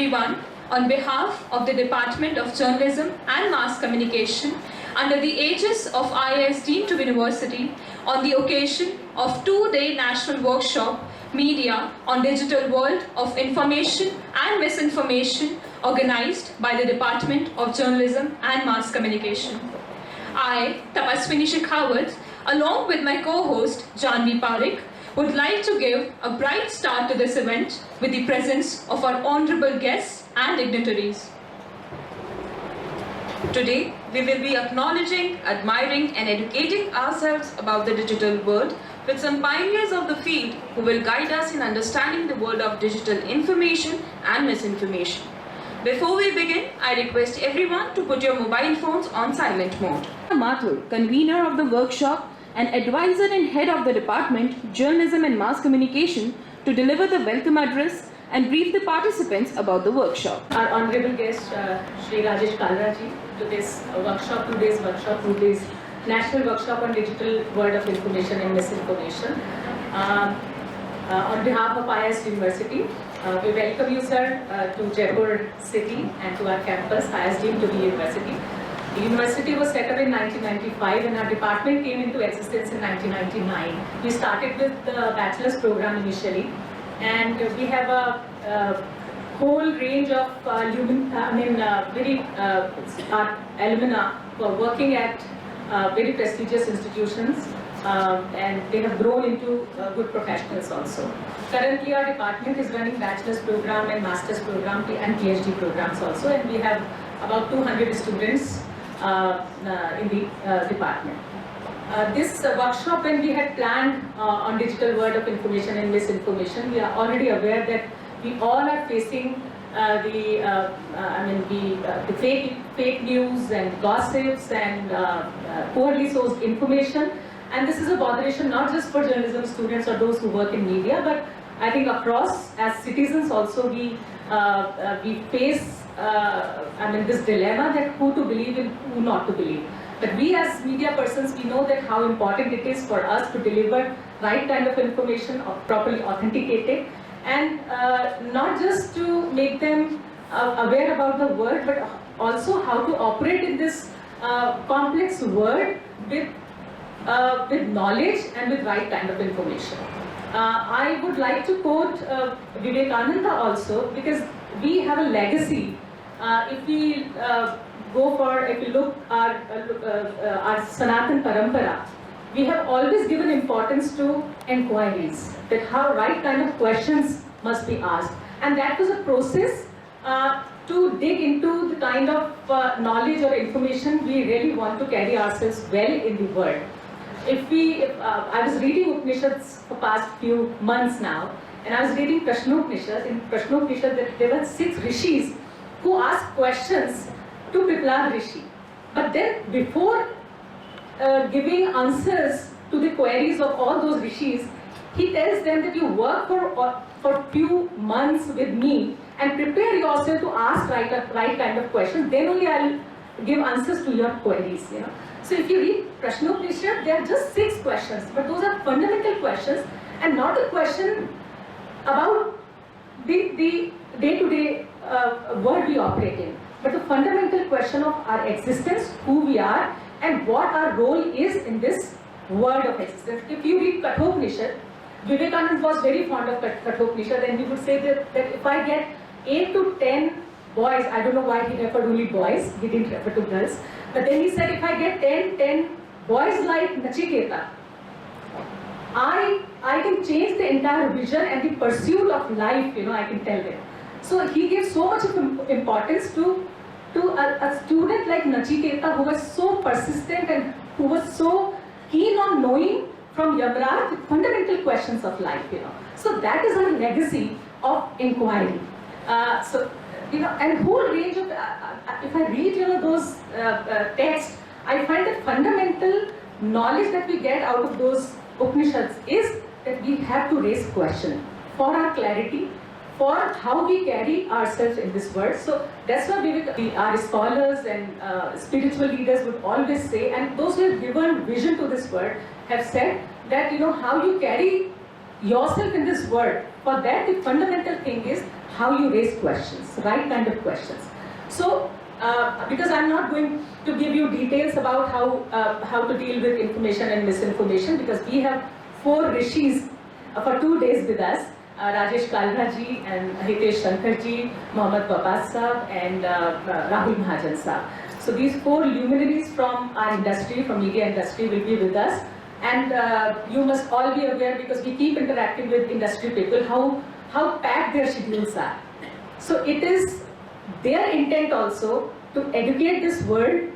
everyone on behalf of the Department of Journalism and Mass Communication under the aegis of IIS Deemed to University on the occasion of two-day national workshop Media on Digital World of Information and Misinformation organized by the Department of Journalism and Mass Communication. I, Tapaswini Shekhawat, along with my co-host Janvi Parekh, would like to give a bright start to this event with the presence of our honorable guests and dignitaries. Today, we will be acknowledging, admiring and educating ourselves about the digital world with some pioneers of the field who will guide us in understanding the world of digital information and misinformation. Before we begin, I request everyone to put your mobile phones on silent mode. Mathur, convener of the workshop and advisor and head of the Department, Journalism and Mass Communication, to deliver the welcome address and brief the participants about the workshop. Our honorable guest, Shri Rajesh Kalra ji, to this workshop, today's National Workshop on Digital World of Information and Misinformation. On behalf of IIS University, we welcome you, sir, to Jaipur city and to our campus, IIS Deemed to be University. The university was set up in 1995 and our department came into existence in 1999. We started with the bachelor's program initially, and we have a whole range of alumna who are working at very prestigious institutions, and they have grown into good professionals also. Currently our department is running bachelor's program and master's program and PhD programs also, and we have about 200 students in the department. This workshop, when we had planned on digital world of information and misinformation, we are already aware that we all are facing the fake news and gossips and poorly sourced information, and this is a botheration not just for journalism students or those who work in media, but I think across as citizens also we face this dilemma that who to believe and who not to believe. But we as media persons, we know that how important it is for us to deliver right kind of information, properly authenticated, and not just to make them aware about the world, but also how to operate in this complex world with knowledge and with right kind of information. I would like to quote Vivekananda also, because we have a legacy. If we look our Sanatan Parampara, we have always given importance to inquiries, that how right kind of questions must be asked. And that was a process to dig into the kind of knowledge or information we really want to carry ourselves well in the world. I was reading Upanishads for past few months now, and I was reading Prashnopanishad. In Prashnopanishad, there were 6 rishis who asked questions to Piplad Rishi. But then before giving answers to the queries of all those rishis, he tells them that you work for few months with me and prepare yourself to ask right kind of questions. Then only I'll give answers to your queries. So if you read Prashnopanishad, there are just 6 questions, but those are fundamental questions and not a question about the day-to-day world we operate in, but the fundamental question of our existence, who we are, and what our role is in this world of existence. If you read Kathopanishad, Vivekananda was very fond of Kathopanishad, and he would say that if I get 8 to 10 boys, I don't know why he referred only boys, he didn't refer to girls, but then he said if I get 10 boys like Nachiketa, I can change the entire vision and the pursuit of life, I can tell them. So he gives so much of importance to a student like Nachiketa, who was so persistent and who was so keen on knowing from Yamaraj the fundamental questions of life, So that is our legacy of inquiry. And whole range of, if I read, those texts, I find that fundamental knowledge that we get out of those Upanishads is that we have to raise questions for our clarity, for how we carry ourselves in this world. So that's why our scholars and spiritual leaders would always say, and those who have given vision to this world have said that how you carry yourself in this world. For that, the fundamental thing is how you raise questions, right kind of questions. So, because I'm not going to give you details about how to deal with information and misinformation, because we have 4 rishis for 2 days with us, Rajesh Kalra ji and Hitesh Shankar ji, Mohammad Babas Saab and Rahul Mahajan Saab. So these 4 luminaries from our industry, from media industry, will be with us. And you must all be aware, because we keep interacting with industry people, how packed their schedules are. So it is their intent also to educate this world,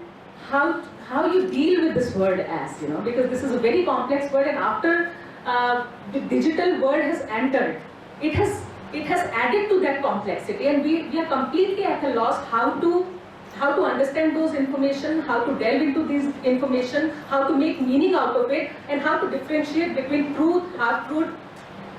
how you deal with this world as, you know, because this is a very complex world, and after the digital world has entered, it has added to that complexity, and we are completely at a loss how to understand those information, how to delve into this information, how to make meaning out of it, and how to differentiate between truth, half-truth,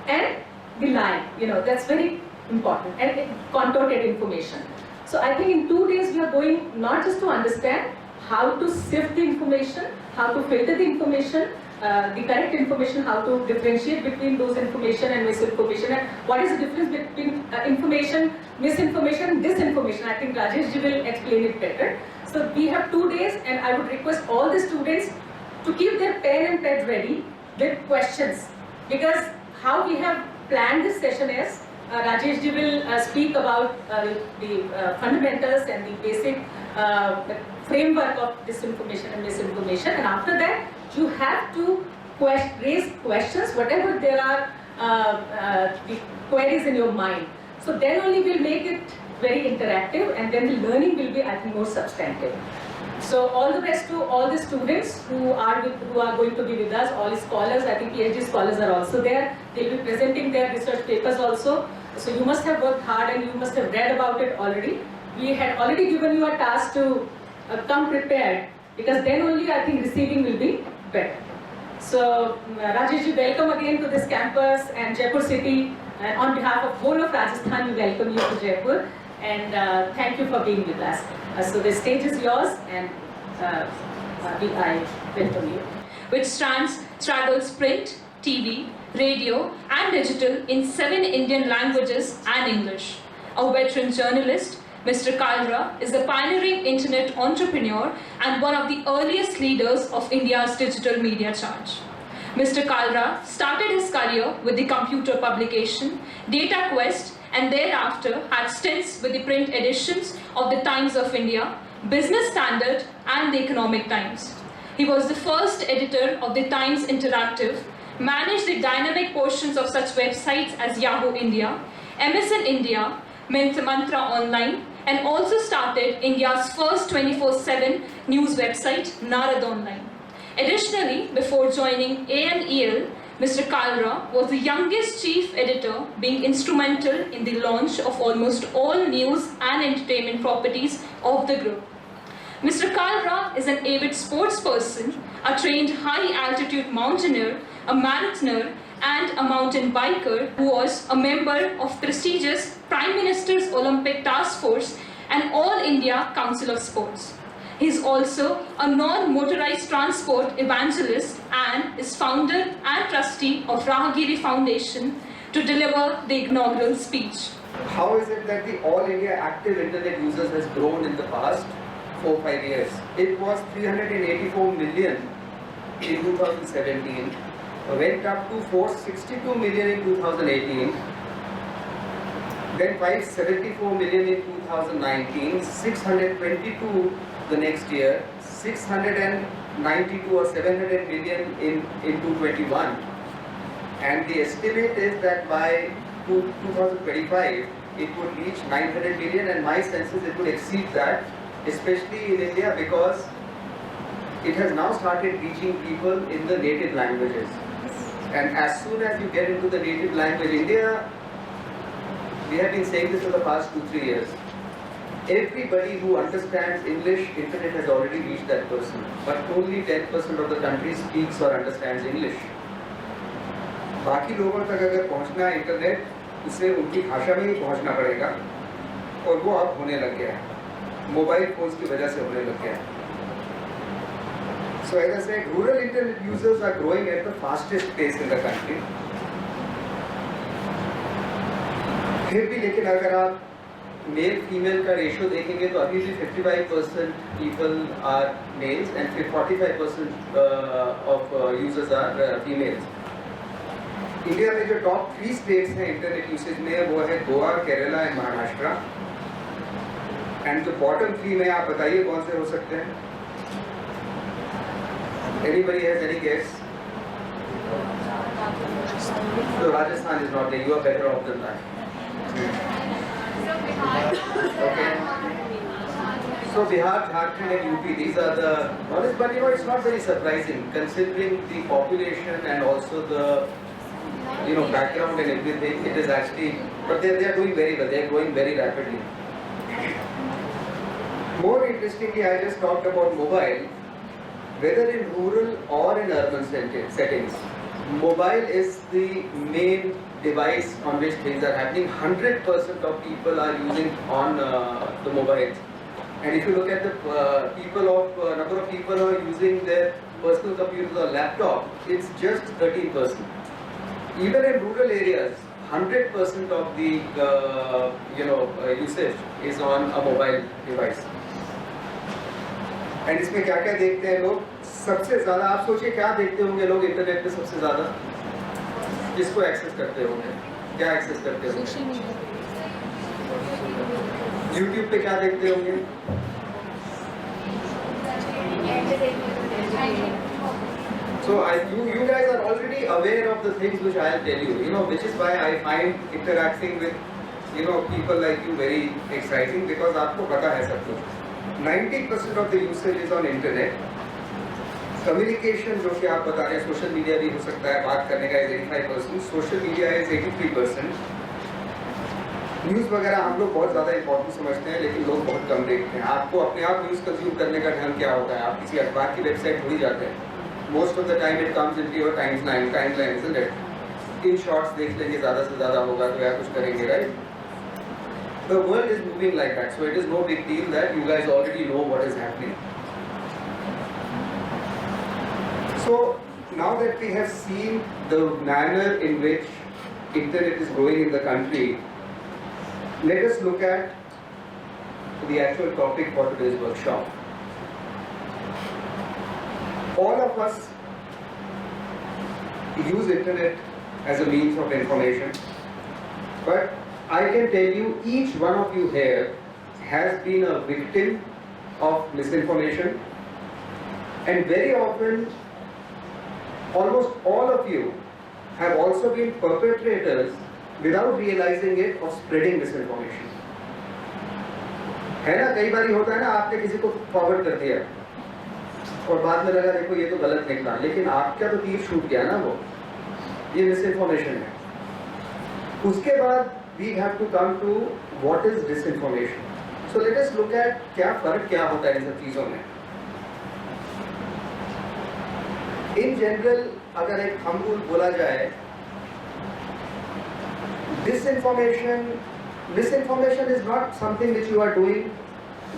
and the lie. You know, that's very important, and contorted information. So I think in 2 days we are going not just to understand how to sift the information, how to filter the information, the correct information, how to differentiate between those information and misinformation, and what is the difference between information, misinformation, and disinformation. I think Rajesh ji will explain it better. So we have 2 days, and I would request all the students to keep their pen and pad ready with questions, because how we have planned this session is, Rajesh ji will speak about the fundamentals and the basic framework of disinformation and misinformation, and after that you have to raise questions, whatever there are the queries in your mind. So then only we'll make it very interactive, and then the learning will be, I think, more substantive. So all the best to all the students who are going to be with us, all scholars. I think PhD scholars are also there. They'll be presenting their research papers also. So you must have worked hard, and you must have read about it already. We had already given you a task to come prepared, because then only I think receiving will be better. So Rajesh ji, welcome again to this campus and Jaipur city. And on behalf of whole of Rajasthan, we welcome you to Jaipur, and thank you for being with us. So the stage is yours, and I welcome you. Which straddles print, TV, radio and digital in 7 Indian languages and English. A veteran journalist, Mr. Kalra is a pioneering internet entrepreneur and one of the earliest leaders of India's digital media charge. Mr. Kalra started his career with the computer publication Data Quest, and thereafter had stints with the print editions of the Times of India, Business Standard and the Economic Times. He was the first editor of the Times Interactive, managed the dynamic portions of such websites as Yahoo India, MSN India, Mantra Online, and also started India's first 24/7 news website, Narad Online. Additionally, before joining ANEL, Mr. Kalra was the youngest chief editor, being instrumental in the launch of almost all news and entertainment properties of the group. Mr. Kalra is an avid sports person, a trained high-altitude mountaineer, a marathoner, and a mountain biker who was a member of prestigious Prime Minister's Olympic Task Force and All India Council of Sports. He is also a non-motorized transport evangelist and is founder and trustee of Rahagiri Foundation to deliver the inaugural speech. How is it that the All India active internet users has grown in the past 4-5 years? It was 384 million in 2017, went up to 462 million in 2018, then 574 million in 2019, 622 the next year, 692 or 700 million in 2021, and the estimate is that by 2025 it would reach 900 million, and my sense is it would exceed that, especially in India, because it has now started reaching people in the native languages. And as soon as you get into the native language, India, we have been saying this for the past 2-3 years, everybody who understands English, internet has already reached that person, but only 10% of the country speaks or understands English. बाकी लोगों तक अगर पहुंचना है internet, उसे उनकी भाषा में ही पहुंचना पड़ेगा, और वो अब होने लग गया है, मोबाइल फोन्स की वजह से होने लग गया है. So as I said, rural internet users are growing at the fastest pace in the country. फिर भी लेकिन अगर आप मेल फीमेल का रेशियो देखेंगे तो अभी भी 55% people are males and 45% of users are females. India में जो टॉप 3 स्टेट्स हैं इंटरनेट यूसेज में वो है गोवा, केरला एंड महाराष्ट्र। एंड जो बॉटम 3 में आप बताइए कौन से हो सकते हैं? Anybody has any guess? So Rajasthan is not there. You are better off than that. Okay. So Bihar, Jharkhand and UP, these are the knowledge, but you know it's not very surprising considering the population and also the background and everything. It is actually, but they are doing very well. They are growing very rapidly. More interestingly, I just talked about mobile. Whether in rural or in urban settings, mobile is the main device on which things are happening. 100% of people are using on the mobiles. And if you look at the number of people who are using their personal computers or laptop, it's just 13%. Even in rural areas, 100% of the usage is on a mobile device. And इसमें क्या क्या देखते हैं लोग? सबसे ज़्यादा आप सोचिए क्या देखते होंगे लोग इंटरनेट पे सबसे ज़्यादा? किसको एक्सेस करते होंगे? क्या एक्सेस करते होंगे? यूट्यूब पे क्या देखते होंगे? So you guys are already aware of the things which I'll tell you, which is why I find interacting with people like you very exciting, because आपको पता है सब कुछ। 90% of the usage is on internet. Communication जो कि आप बता रहे हैं, सोशल मीडिया भी हो सकता है, बात करने का is 85%, social media is 83%। News वगैरह हम लोग बहुत ज़्यादा इंपॉर्टेंट समझते हैं, लेकिन लोग बहुत कम देखते हैं। आपको अपने आप न्यूज़ कंज्यूम करने का ढंग क्या होता है? आप किसी अखबार की वेबसाइट थोड़ी जाते हैं। Most of the time it comes into your timeline, isn't it? In shorts देख लेंगे, ज़्यादा से ज़्यादा होगा तो या कुछ करेंगे, right? The world is moving like that, so it is no big deal that you guys already know what is happening. So now that we have seen the manner in which internet is growing in the country, let us look at the actual topic for today's workshop. All of us use internet as a means of information, but I can tell you each one of you here has been a victim of misinformation, and very often almost all of you have also been perpetrators without realizing it of spreading misinformation. है ना? कई बारी होता है ना, आपने किसी को फॉरवर्ड कर दिया और बाद में लगा देखो ये तो गलत निकला, लेकिन आपका तो तीर छूट गया ना, वो ये मिसइंफॉर्मेशन है। उसके बाद we have to come to what is disinformation. So let us look at क्या फर्क क्या होता है इन सब चीजों में। In general, अगर एक हम रूल बोला जाए, misinformation is not something which you are doing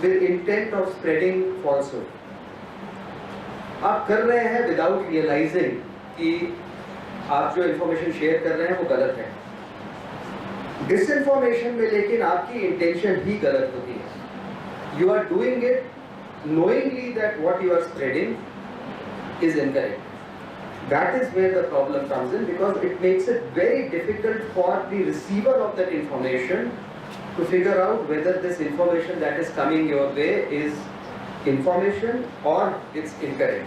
with intent of spreading falsehood. आप कर रहे हैं without realizing कि आप जो information शेयर कर रहे हैं वो गलत है। डिसइंफॉर्मेशन में लेकिन आपकी इंटेंशन ही गलत होती है। You are doing it knowingly that what you are spreading is incorrect. That is where the problem comes in, because it makes it very difficult for the receiver of that information to figure out whether this information that is coming your way is information or it's incorrect.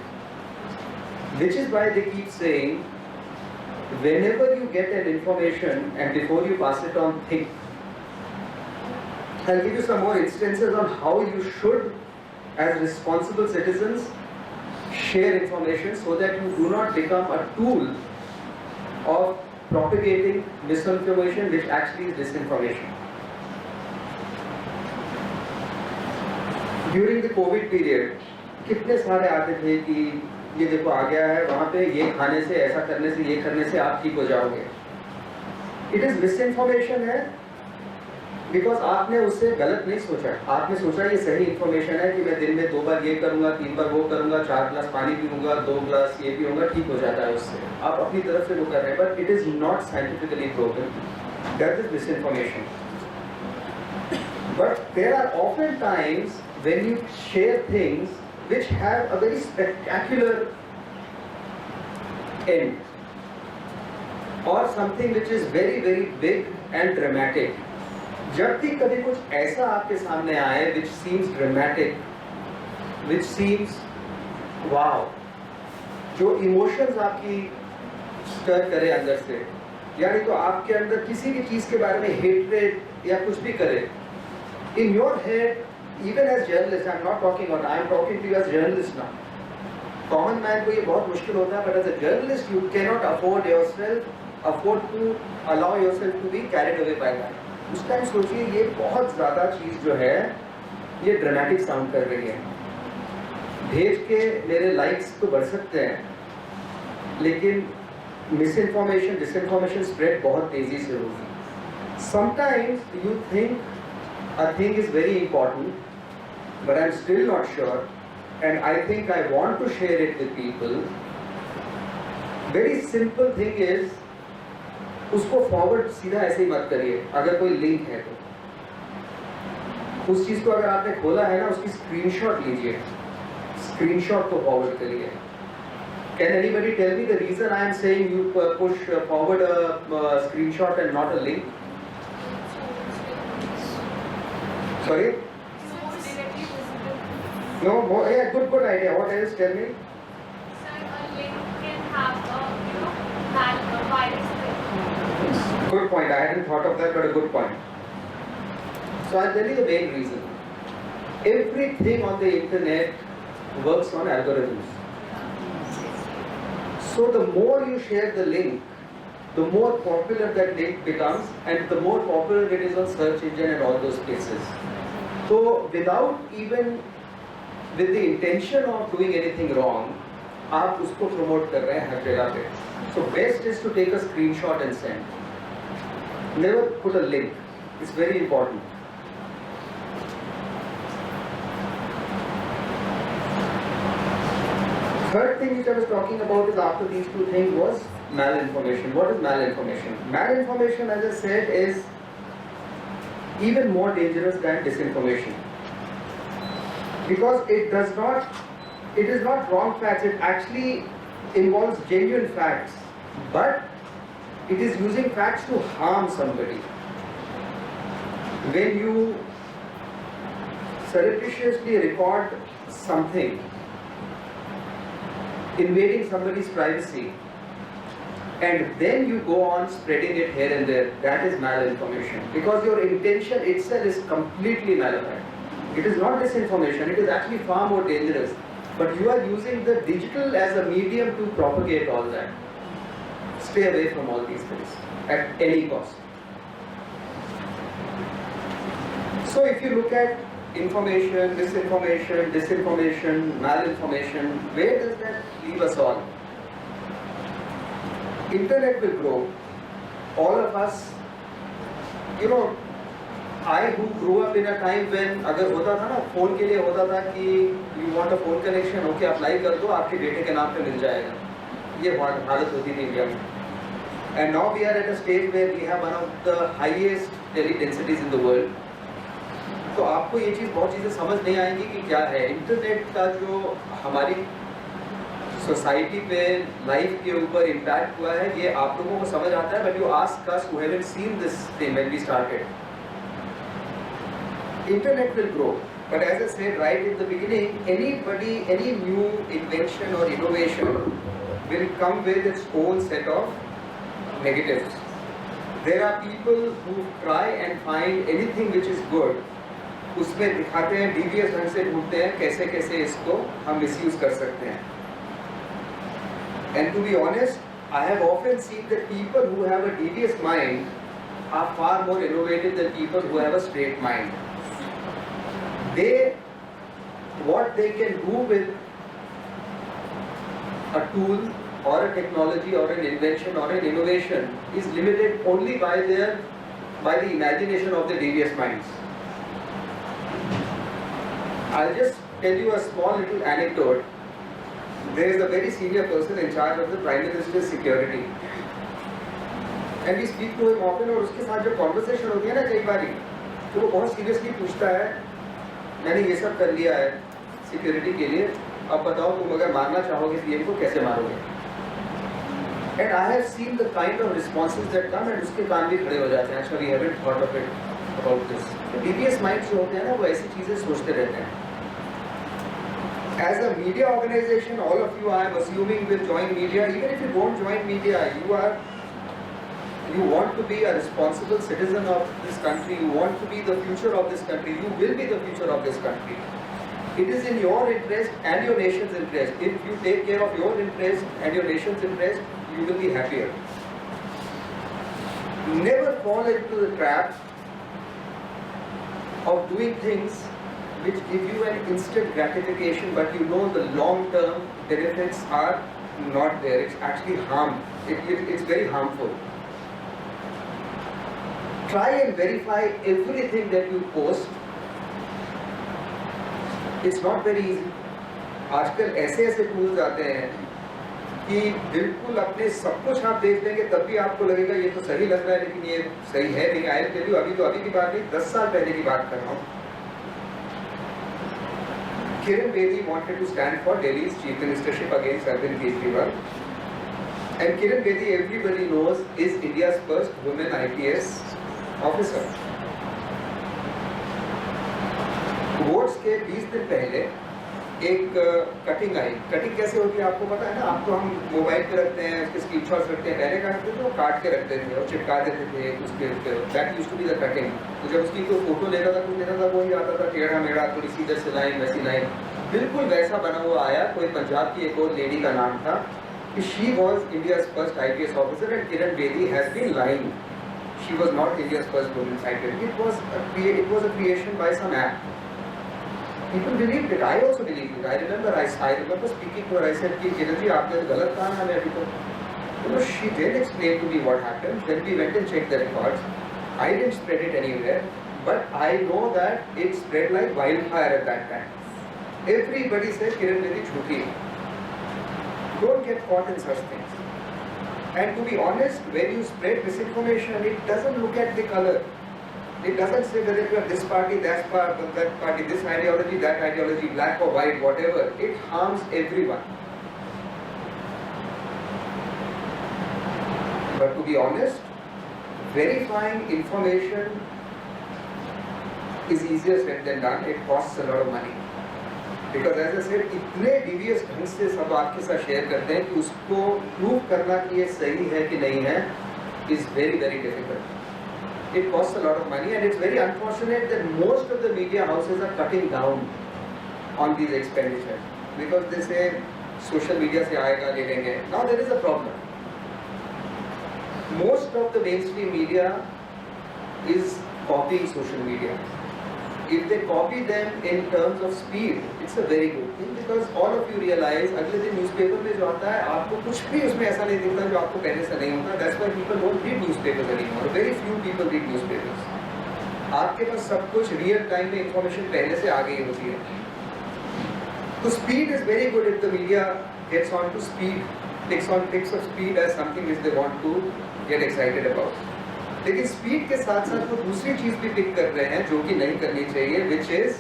Which is why they keep saying, whenever you get an information and before you pass it on, think. I'll give you some more instances on how you should, as responsible citizens, share information so that you do not become a tool of propagating misinformation, which actually is disinformation. During the COVID period, कितने सारे आते थे कि ये देखो आ गया है, वहाँ पे ये खाने से, ऐसा करने से, ये करने से आप ठीक हो जाओगे। It is misinformation है, because आपने उससे गलत नहीं सोचा। आपने सोचा ये सही इंफॉर्मेशन है कि मैं दिन में 2 बार ये करूँगा, 3 बार वो करूँगा, 4 गिलास पानी पीऊँगा, 2 गिलास ये पीऊँगा, ठीक हो जाता है उससे। आप अपनी तरफ से वो कर रहे हैं, but it is not scientifically proven. That is misinformation. But there are often times when you share things which have a very spectacular end, or something which is very very big and dramatic. जब भी कभी कुछ ऐसा आपके सामने आए which seems dramatic, which seems wow, जो emotions आपकी stir करे अंदर से, यानी तो आपके अंदर किसी भी चीज के बारे में hatred या कुछ भी करे, in your head, even as journalist, I'm not talking about, I'm talking to you as journalist now. Common man को ये बहुत मुश्किल होता है, but as a journalist you cannot afford to allow yourself to be carried away by that. उस time सोचिए ये बहुत ज़्यादा चीज़ जो है ये ड्रामेटिक साउंड कर रही है, भेज के मेरे लाइक्स तो बढ़ सकते हैं लेकिन मिस इन्फॉर्मेशन डिसइन्फॉर्मेशन स्प्रेड बहुत तेज़ी से होगी. Sometimes you think a thing is very important, but I'm still not sure, and I think I want to share it with people. Very simple thing is, उसको forward सीधा ऐसे ही मत करिए. अगर कोई लिंक है तो उस चीज़ को अगर आपने खोला है ना, उसकी स्क्रीनशॉट लीजिए, स्क्रीनशॉट को फॉरवर्ड करिए. Can anybody tell me the reason I am saying you push forward a screenshot and not a link? Sorry? No, more, yeah, good idea. What else? Tell me. Sir, a link can have a virus. Good point. I hadn't thought of that, but a good point. So I'll tell you the main reason. Everything on the internet works on algorithms. So the more you share the link, the more popular that link becomes, and the more popular it is on search engine and all those places. So without even with the intention of doing anything wrong, आप उसको promote कर रहे हैं हर जगह पे. So best is to take a screenshot and send. Never put a link. It's very important. Third thing which I was talking about is after these two things was malinformation. What is malinformation? Malinformation, as I said, is even more dangerous than disinformation, because it is not wrong facts, it actually involves genuine facts, but it is using facts to harm somebody. When you surreptitiously record something invading somebody's privacy, and then you go on spreading it here and there, that is malinformation, because your intention itself is completely malignant. It is not disinformation, it is actually far more dangerous, but you are using the digital as a medium to propagate all that. Stay away from all these things at any cost. So if you look at information, misinformation, disinformation, malinformation, where does that leave us all? Internet will grow. All of us, I who grew up in a time when अगर होता था ना, phone के लिए होता था कि you want a phone connection, okay apply कर दो, आपके बेटे के नाम पे मिल जाएगा. ये हालत होती थी इंडिया में. And now we are at a stage where we have one of the highest tele densities in the world. तो आपको ये चीज़ बहुत चीज़ें समझ नहीं आएंगी कि क्या है इंटरनेट का जो हमारी सोसाइटी पे लाइफ के ऊपर इम्पैक्ट हुआ है. ये आप लोगों को समझ आता है, but you ask us who haven't seen this thing when we started. Internet will grow, but as I said right in the beginning, any new invention or innovation will come with its own set of negatives. There are people who try and find anything which is good, उसमें दिखाते हैं, devious ढंग से ढूंढते हैं कैसे कैसे इसको हम misuse कर सकते हैं. And to be honest, I have often seen that people who have a devious mind are far more innovative than people who have a straight mind. What they can do with a tool or a technology or an invention or an innovation is limited only by the imagination of the devious minds. I'll just tell you a small little anecdote. There is a very senior person in charge of the Prime Minister's security, and we speak to him often. और उसके साथ जो conversation होती है ना, कई बारी तो वो बहुत सीरियसली पूछता है, मैंने ये सब कर लिया है सिक्योरिटी के लिए, अब बताओ तुम अगर मारना चाहोगे पीएम को कैसे मारोगे? And I have seen the kind of responses that come and उसके कान भी खड़े हो जाते हैं, अच्छा we haven't thought of it about this. तो devious minds जो होते हैं ना वो ऐसी चीजें सोचते रहते हैं. As a media organization, all of you I am assuming will join media. Even if you don't join media, you want to be a responsible citizen of this country. You want to be the future of this country. You will be the future of this country. It is in your interest and your nation's interest. If you take care of your interest and your nation's interest, you will be happier. Never fall into the trap of doing things which give you an instant gratification, but you know the long-term benefits are not there. It's actually harm. It's very harmful. Try and verify everything that you post. It's not very easy. आजकल ऐसे tools आते हैं कि बिल्कुल अपने सब कुछ आप देख लेंगे तब भी आपको लगेगा ये तो सही लग रहा है लेकिन ये सही है नहीं. आई टेल यू, अभी तो अभी की बात नहीं, 10 साल पहले की बात कर रहा हूँ. Kiran Bedi wanted to stand for Delhi's chief ministership against Arvind Kejriwal. And Kiran Bedi, everybody knows, is India's first woman IPS officer. Votes के 20 दिन पहले एक कटिंग आई. कटिंग कैसे होती है आपको पता है ना? आपको हम मोबाइल पे रखते हैं, उसके स्क्रीनशॉट्स रखते हैं. पहले क्या करते थे, वो काट के रखते थे और चिपका देते थे उसके. That used to be the cutting. तो जब उसकी कोई फोटो लेता था, कुछ लेता था, वो ही आता था टेढ़ा मेढ़ा, थोड़ी सी इधर से लाइन वैसी लाइन. बिल्कुल वैसा बना हुआ आया. कोई पंजाब की एक और लेडी का नाम था कि she was India's first IPS officer and Kiran Bedi has been lying. She was not India's first woman IPS. It was a creation by some app. People believed it. I also believed it. I remember speaking to her. I said, "कि किरण जी आपने तो गलत कहा हमें अभी तो." You know, she did explain to me what happened. Then we went and checked the records. I didn't spread it anywhere, but I know that it spread like wildfire at that time. Everybody said Kiran Bedi jhuti. Don't get caught in such things. And to be honest, when you spread misinformation, it doesn't look at the color. It doesn't say whether you are this party, that party, this ideology, that ideology, black or white, whatever. It harms everyone. But to be honest, verifying information is easier said than done. It costs a lot of money. Because as I said, इतने devious ढंग से सब आपके साथ share करते हैं कि उसको प्रूव करना कि ये सही है कि नहीं है is very very difficult. It costs a lot of money and it's very unfortunate that most of the media houses are cutting down on these expenditures because they say social media से आएगा ले लेंगे. Now there is a problem. Most of the mainstream media is copying social media. If they copy them in terms of speed, it's a very good thing because all of you realize अगले दिन newspaper में जो आता है आपको कुछ भी उसमें ऐसा नहीं दिखता जो आपको पहले से नहीं होता. That's why people don't read newspapers anymore. Very few people read newspapers. आपके पास सब कुछ real time में information पहले से आ गई होती है. So speed is very good if the media gets on to speed, takes of speed as something which they want to get excited about. लेकिन स्पीड के साथ साथ वो दूसरी चीज भी पिक कर रहे हैं जो कि नहीं करनी चाहिए, which is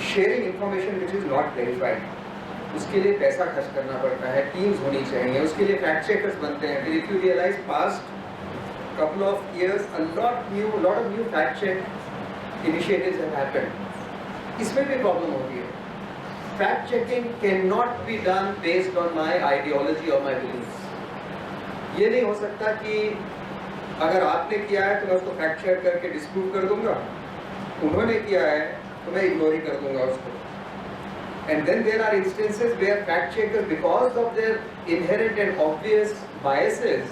sharing information which is not verified. उसके लिए पैसा खर्च करना पड़ता है, टीम्स होनी चाहिए, उसके लिए फैक्ट चेकर्स बनते हैं. फिर if you realise past couple of years a lot of new fact check initiatives have happened. इसमें भी प्रॉब्लम होती है. Fact checking can not be done based on my ideology और माई बिलीव्स. ये नहीं हो सकता कि अगर आपने किया है तो मैं उसको फैक्ट चेक करके डिस्प्रूव कर दूंगा, उन्होंने किया है तो मैं इग्नोर ही कर दूंगा उसको. And then there are instances where fact checkers, because of their inherent and obvious biases,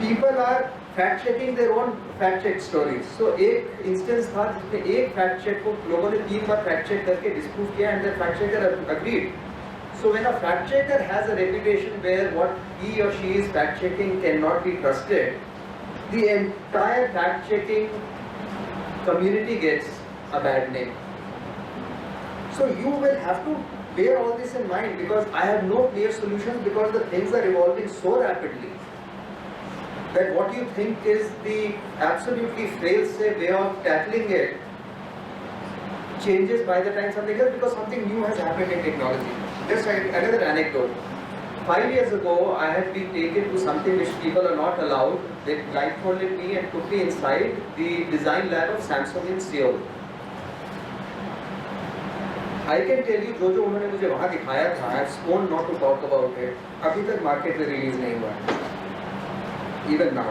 people are fact checking their own fact check stories. So एक instance था जिसमें एक fact check को लोगों ने 3 बार fact check करके disprove किया and the fact checker agreed. So when a fact checker has a reputation where what he or she is fact checking cannot be trusted, the entire fact checking community gets a bad name. So you will have to bear all this in mind because I have no clear solutions because the things are evolving so rapidly. that what you think is the absolutely fail-safe way of tackling it changes by the time something else, because something new has happened in technology. Just another anecdote. 5 years ago, I had been taken to something which people are not allowed. They blindfolded me and put me inside the design lab of Samsung in Seoul. I can tell you, जो उन्होंने मुझे वहाँ दिखाया था, I have sworn not to talk about it. अभी तक market में release नहीं हुआ है. Even now,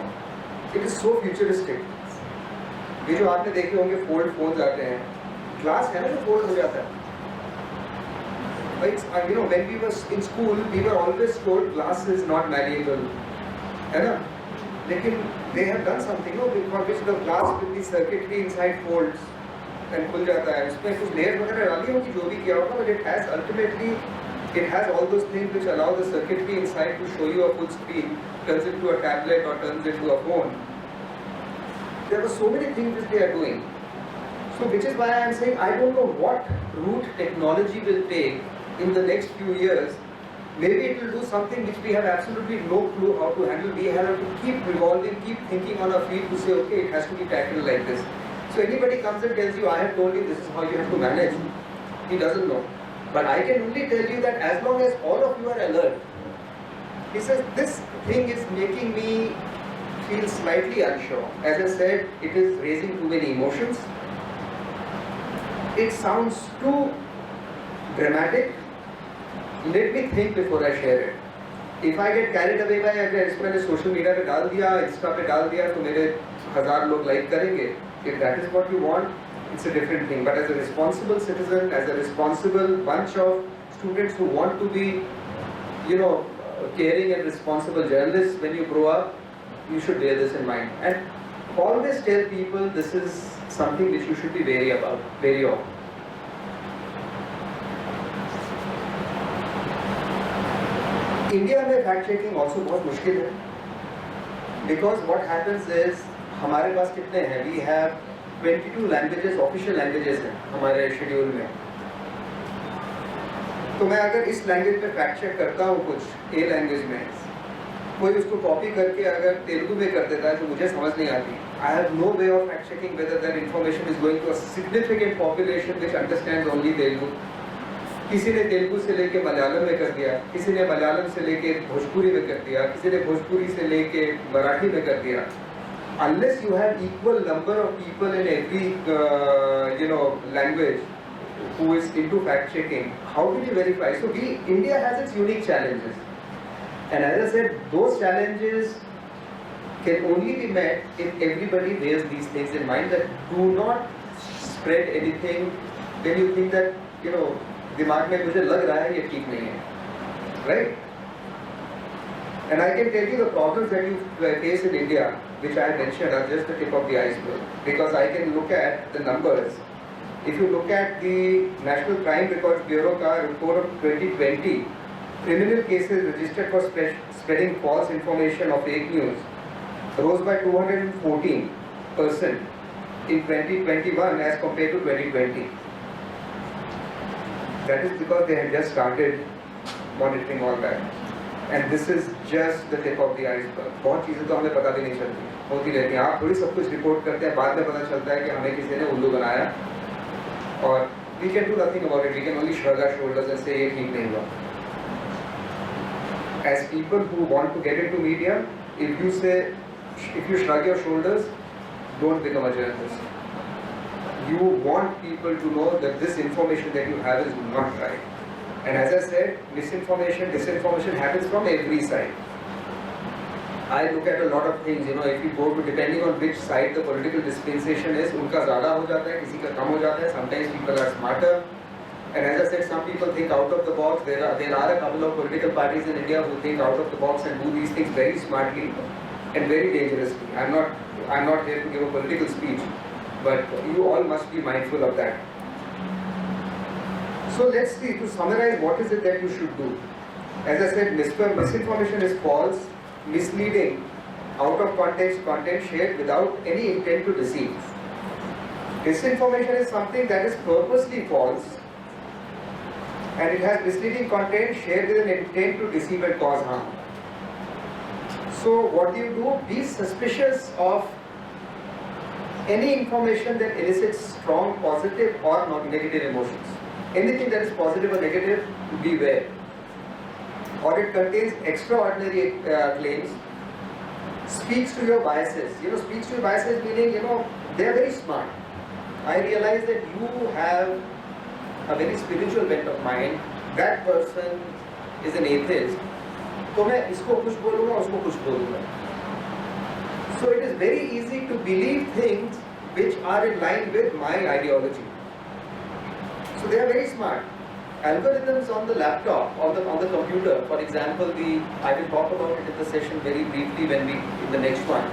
it is so futuristic. ये जो आपने देखे होंगे फोल्ड फोन्स आते हैं, ग्लास है ना जो फोल्ड हो जाता है. You know, when we were in school, we were always told glass is not malleable, है ना? लेकिन they have done something, no, for which the glass with the circuitry inside folds and खुल जाता है. उसमें कुछ लेयर वगैरह डाली होगी, जो भी किया होगा, but it has ultimately, it has all those things which allow the circuitry inside to show you a full screen, turns into a tablet or turns into a phone. There were so many things which they are doing. So which is why I am saying I don't know what route technology will take in the next few years. Maybe it will do something which we have absolutely no clue how to handle. We have to keep revolving, keep thinking on our feet to say, okay, it has to be tackled like this. So anybody comes and tells you, I have told you this is how you have to manage, he doesn't know. But I can only tell you that as long as all of you are alert, he says, this thing is making me feel slightly unsure. As I said, it is raising too many emotions. It sounds too dramatic. Let me think before I share it. If I get carried away by अगर इसको मैंने social media पे डाल दिया, Insta पे डाल दिया, तो मेरे 1000 लोग लाइक करेंगे. If that is what you want, it's a different thing. But as a responsible citizen, as a responsible bunch of students who want to be, you know, caring and responsible journalists when you grow up, you should bear this in mind. And always tell people this is something which you should be wary about, wary of. India में fact checking also बहुत मुश्किल है, because what happens is हमारे पास कितने हैं, we have 22 languages, official languages हैं हमारे शेड्यूल में. तो मैं अगर इस लैंग्वेज में फैक्ट चेक करता हूँ कुछ ए लैंग्वेज में, कोई उसको कॉपी करके अगर तेलुगु में कर देता है तो मुझे समझ नहीं आती. I have no way of fact checking whether that information is going to a significant population which understands only Telugu. किसी ने तेलुगु से लेके मलयालम में कर दिया, किसी ने मलयालम से लेके भोजपुरी में कर दिया, किसी ने भोजपुरी से लेके मराठी में कर दिया. Unless you have equal number of people in every language who is into fact checking, how will you verify? So India has its unique challenges, and as I said, those challenges can only be met if everybody bears these things in mind, that do not spread anything when you think that दिमाग में मुझे लग रहा है ये ठीक नहीं है, right? And I can tell you the problems that you face in India, which I mentioned, are just the tip of the iceberg, because I can look at the numbers. If you look at the National Crime Records Bureau का report of 2020, criminal cases registered for spreading false information or fake news rose by 214% in 2021 as compared to 2020. That is because they had just started monitoring all that, and this is just the tip of the iceberg. बहुत चीज़ें तो हमें पता भी नहीं चलती, होती रहती हैं. आप थोड़ी सब कुछ रिपोर्ट करते हैं, बाद में पता चलता है कि हमें किसी ने उल्लू बनाया, और we can do nothing about it. We can only shrug our shoulders and say ये ठीक नहीं हुआ. As people who want to get into media, if you shrug your shoulders, don't become a journalist. You want people to know that this information that you have is not right. And as I said, misinformation, disinformation happens from every side. I look at a lot of things, if you go to, depending on which side the political dispensation is, उनका ज़्यादा हो जाता है, किसी का कम हो जाता है. Sometimes people are smarter. And as I said, some people think out of the box. There are a couple of political parties in India who think out of the box and do these things very smartly and very dangerously. I'm not here to give a political speech, but you all must be mindful of that. So let's see, to summarize, what is it that you should do? As I said, misinformation is false, misleading, out of context content shared without any intent to deceive. Disinformation is something that is purposely false, and it has misleading content shared with an intent to deceive and cause harm. So what do? Be suspicious of any information that elicits strong positive or negative emotions. Anything that is positive or negative, beware. Or it contains extraordinary claims, speaks to your biases. Speaks to your biases meaning, they are very smart. I realize that you have a very spiritual bent of mind. That person is an atheist. तो मैं इसको कुछ बोलूँगा, उसको कुछ बोलूँगा. So it is very easy to believe things which are in line with my ideology. So they are very smart. Algorithms on the laptop, on the computer, for example, I will talk about it in the session very briefly in the next one.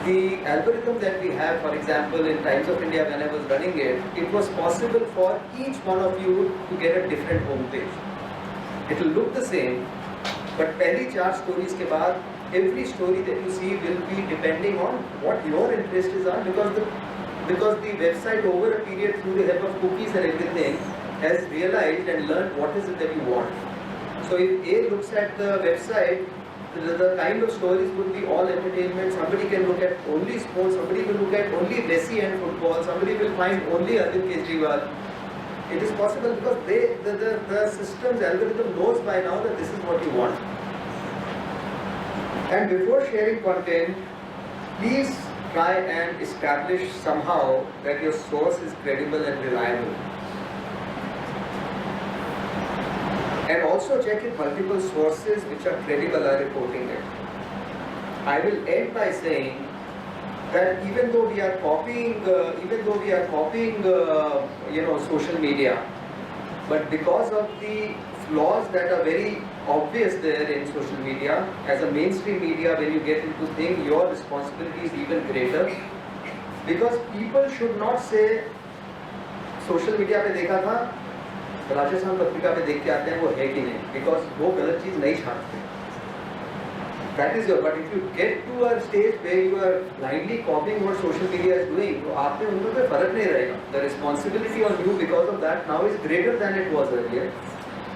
The algorithm that we have, for example, in Times of India, when I was running it, it was possible for each one of you to get a different home page. It will look the same, but पहली 4 stories के बाद, every story that you see will be depending on what your interests are, because the website over a period through the help of cookies and everything has realized and learned what is it that you want. So if A looks at the website, the kind of stories would be all entertainment. Somebody can look at only sports, somebody will look at only Messi and football, somebody will find only Arvind Kejriwal. It is possible because the system's algorithm knows by now that this is what you want. And before sharing content, please try and establish somehow that your source is credible and reliable. And also check if multiple sources which are credible are reporting it. I will end by saying that even though we are copying, social media, but because of the flaws that are very obvious there in social media, as a mainstream media, when you get into things, your responsibility is even greater. Because people should not say, social media पे देखा था, राजस्थान पत्रिका पे देख के आते हैं वो है कि नहीं, because वो गलत चीज नहीं छापते. That is your. But if you get to a stage where you are blindly copying what social media is doing, तो आप में उनमें कोई फर्क नहीं रहेगा. The responsibility on you because of that now is greater than it was earlier.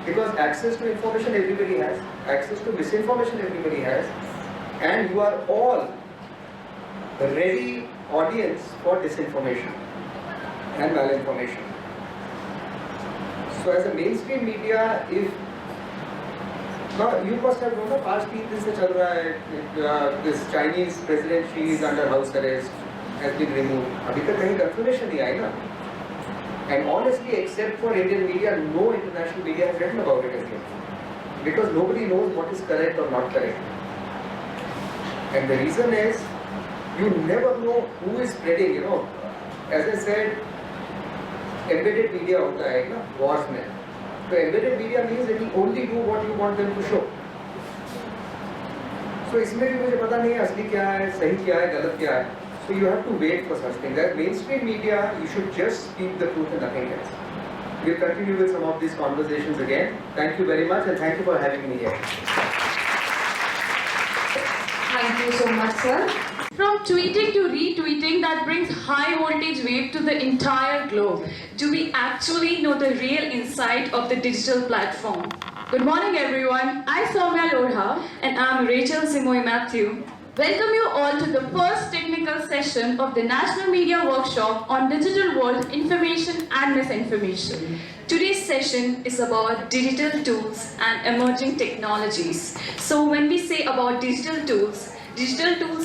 Because access to information everybody has, access to misinformation everybody has, and you are all the ready audience for disinformation and malinformation. So as a mainstream media, if now you must have known, past 3 दिन से चल रहा है, this Chinese president, she is under house arrest, has been removed. अभी तक कहीं confirmation नहीं आई ना. And honestly, except for Indian media, no international media has written about it as yet. Because nobody knows what is correct or not correct. And the reason is, you never know who is spreading, As I said, embedded media होता है ना, wars में. So embedded media means that you only do what you want them to show. So इसमें भी मुझे पता नहीं है असली क्या है, सही क्या है, गलत क्या है. So you have to wait for such things. As mainstream media, you should just speak the truth and nothing else. We'll continue with some of these conversations again. Thank you very much and thank you for having me here. Thank you so much, sir. From tweeting to retweeting, that brings high voltage wave to the entire globe. Do we actually know the real insight of the digital platform? Good morning, everyone. I'm Soumya Lodha and I'm Rachel Simoy Matthew. Welcome you all to the first technical session of the National Media Workshop on Digital World Information and Misinformation. Today's session is about digital tools and emerging technologies. So when we say about digital tools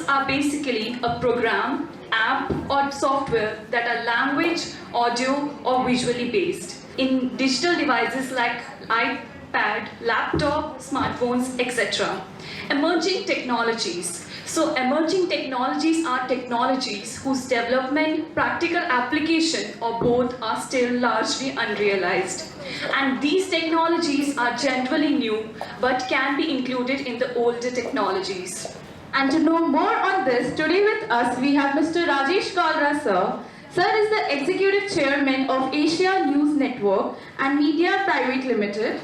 are basically a program, app or software that are language, audio or visually based in digital devices like iPad, laptop, smartphones, etc. Emerging technologies. So emerging technologies are technologies whose development, practical application or both are still largely unrealized. And these technologies are generally new but can be included in the older technologies. And to know more on this, today with us we have Mr. Rajesh Kalra, sir. Sir is the Executive Chairman of Asia News Network and Media Private Limited.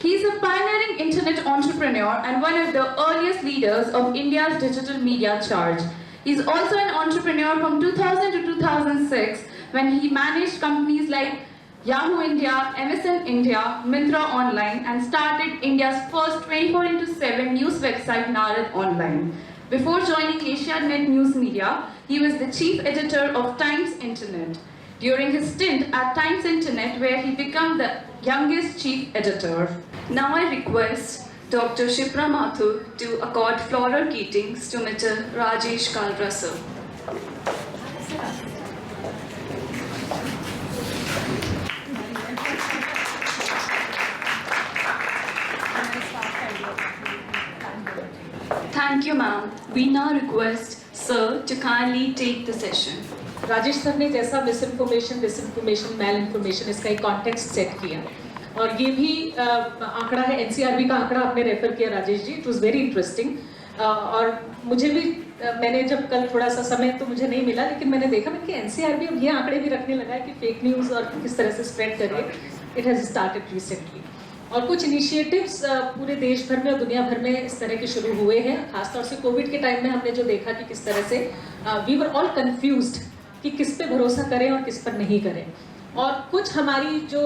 He is a pioneering internet entrepreneur and one of the earliest leaders of India's digital media charge. He is also an entrepreneur from 2000 to 2006 when he managed companies like Yahoo India, MSN India, Myntra Online, and started India's first 24/7 news website Narad Online. Before joining Asianet News Media, he was the chief editor of Times Internet. During his stint at Times Internet, where he became the youngest chief editor. Now I request Dr. Shipra Mathur to accord floral greetings to Mr. Rajesh Kalra, sir. Thank you, ma'am. We now request sir to kindly take the session. Rajesh sir ने जैसा misinformation, disinformation, मैल information इसका एक context set किया और ये भी आंकड़ा है, एनसीआरबी का आंकड़ा आपने रेफर किया Rajesh ji, it was very interesting. और मुझे भी मैंने जब कल थोड़ा सा समय तो मुझे नहीं मिला, लेकिन मैंने देखा कि एनसीआरबी अब ये आंकड़े भी रखने लगा है कि फेक न्यूज़ और किस तरह से स्प्रेड करिए। इट हैज़ स्टार्टेड रिसेंटली और कुछ इनिशिएटिव्स पूरे देश भर में और दुनिया भर में इस तरह के शुरू हुए हैं। खासतौर से कोविड के टाइम में हमने जो देखा कि किस तरह से वी वर ऑल कंफ्यूज्ड कि किस पे भरोसा करें और किस पर नहीं करें, और कुछ हमारी जो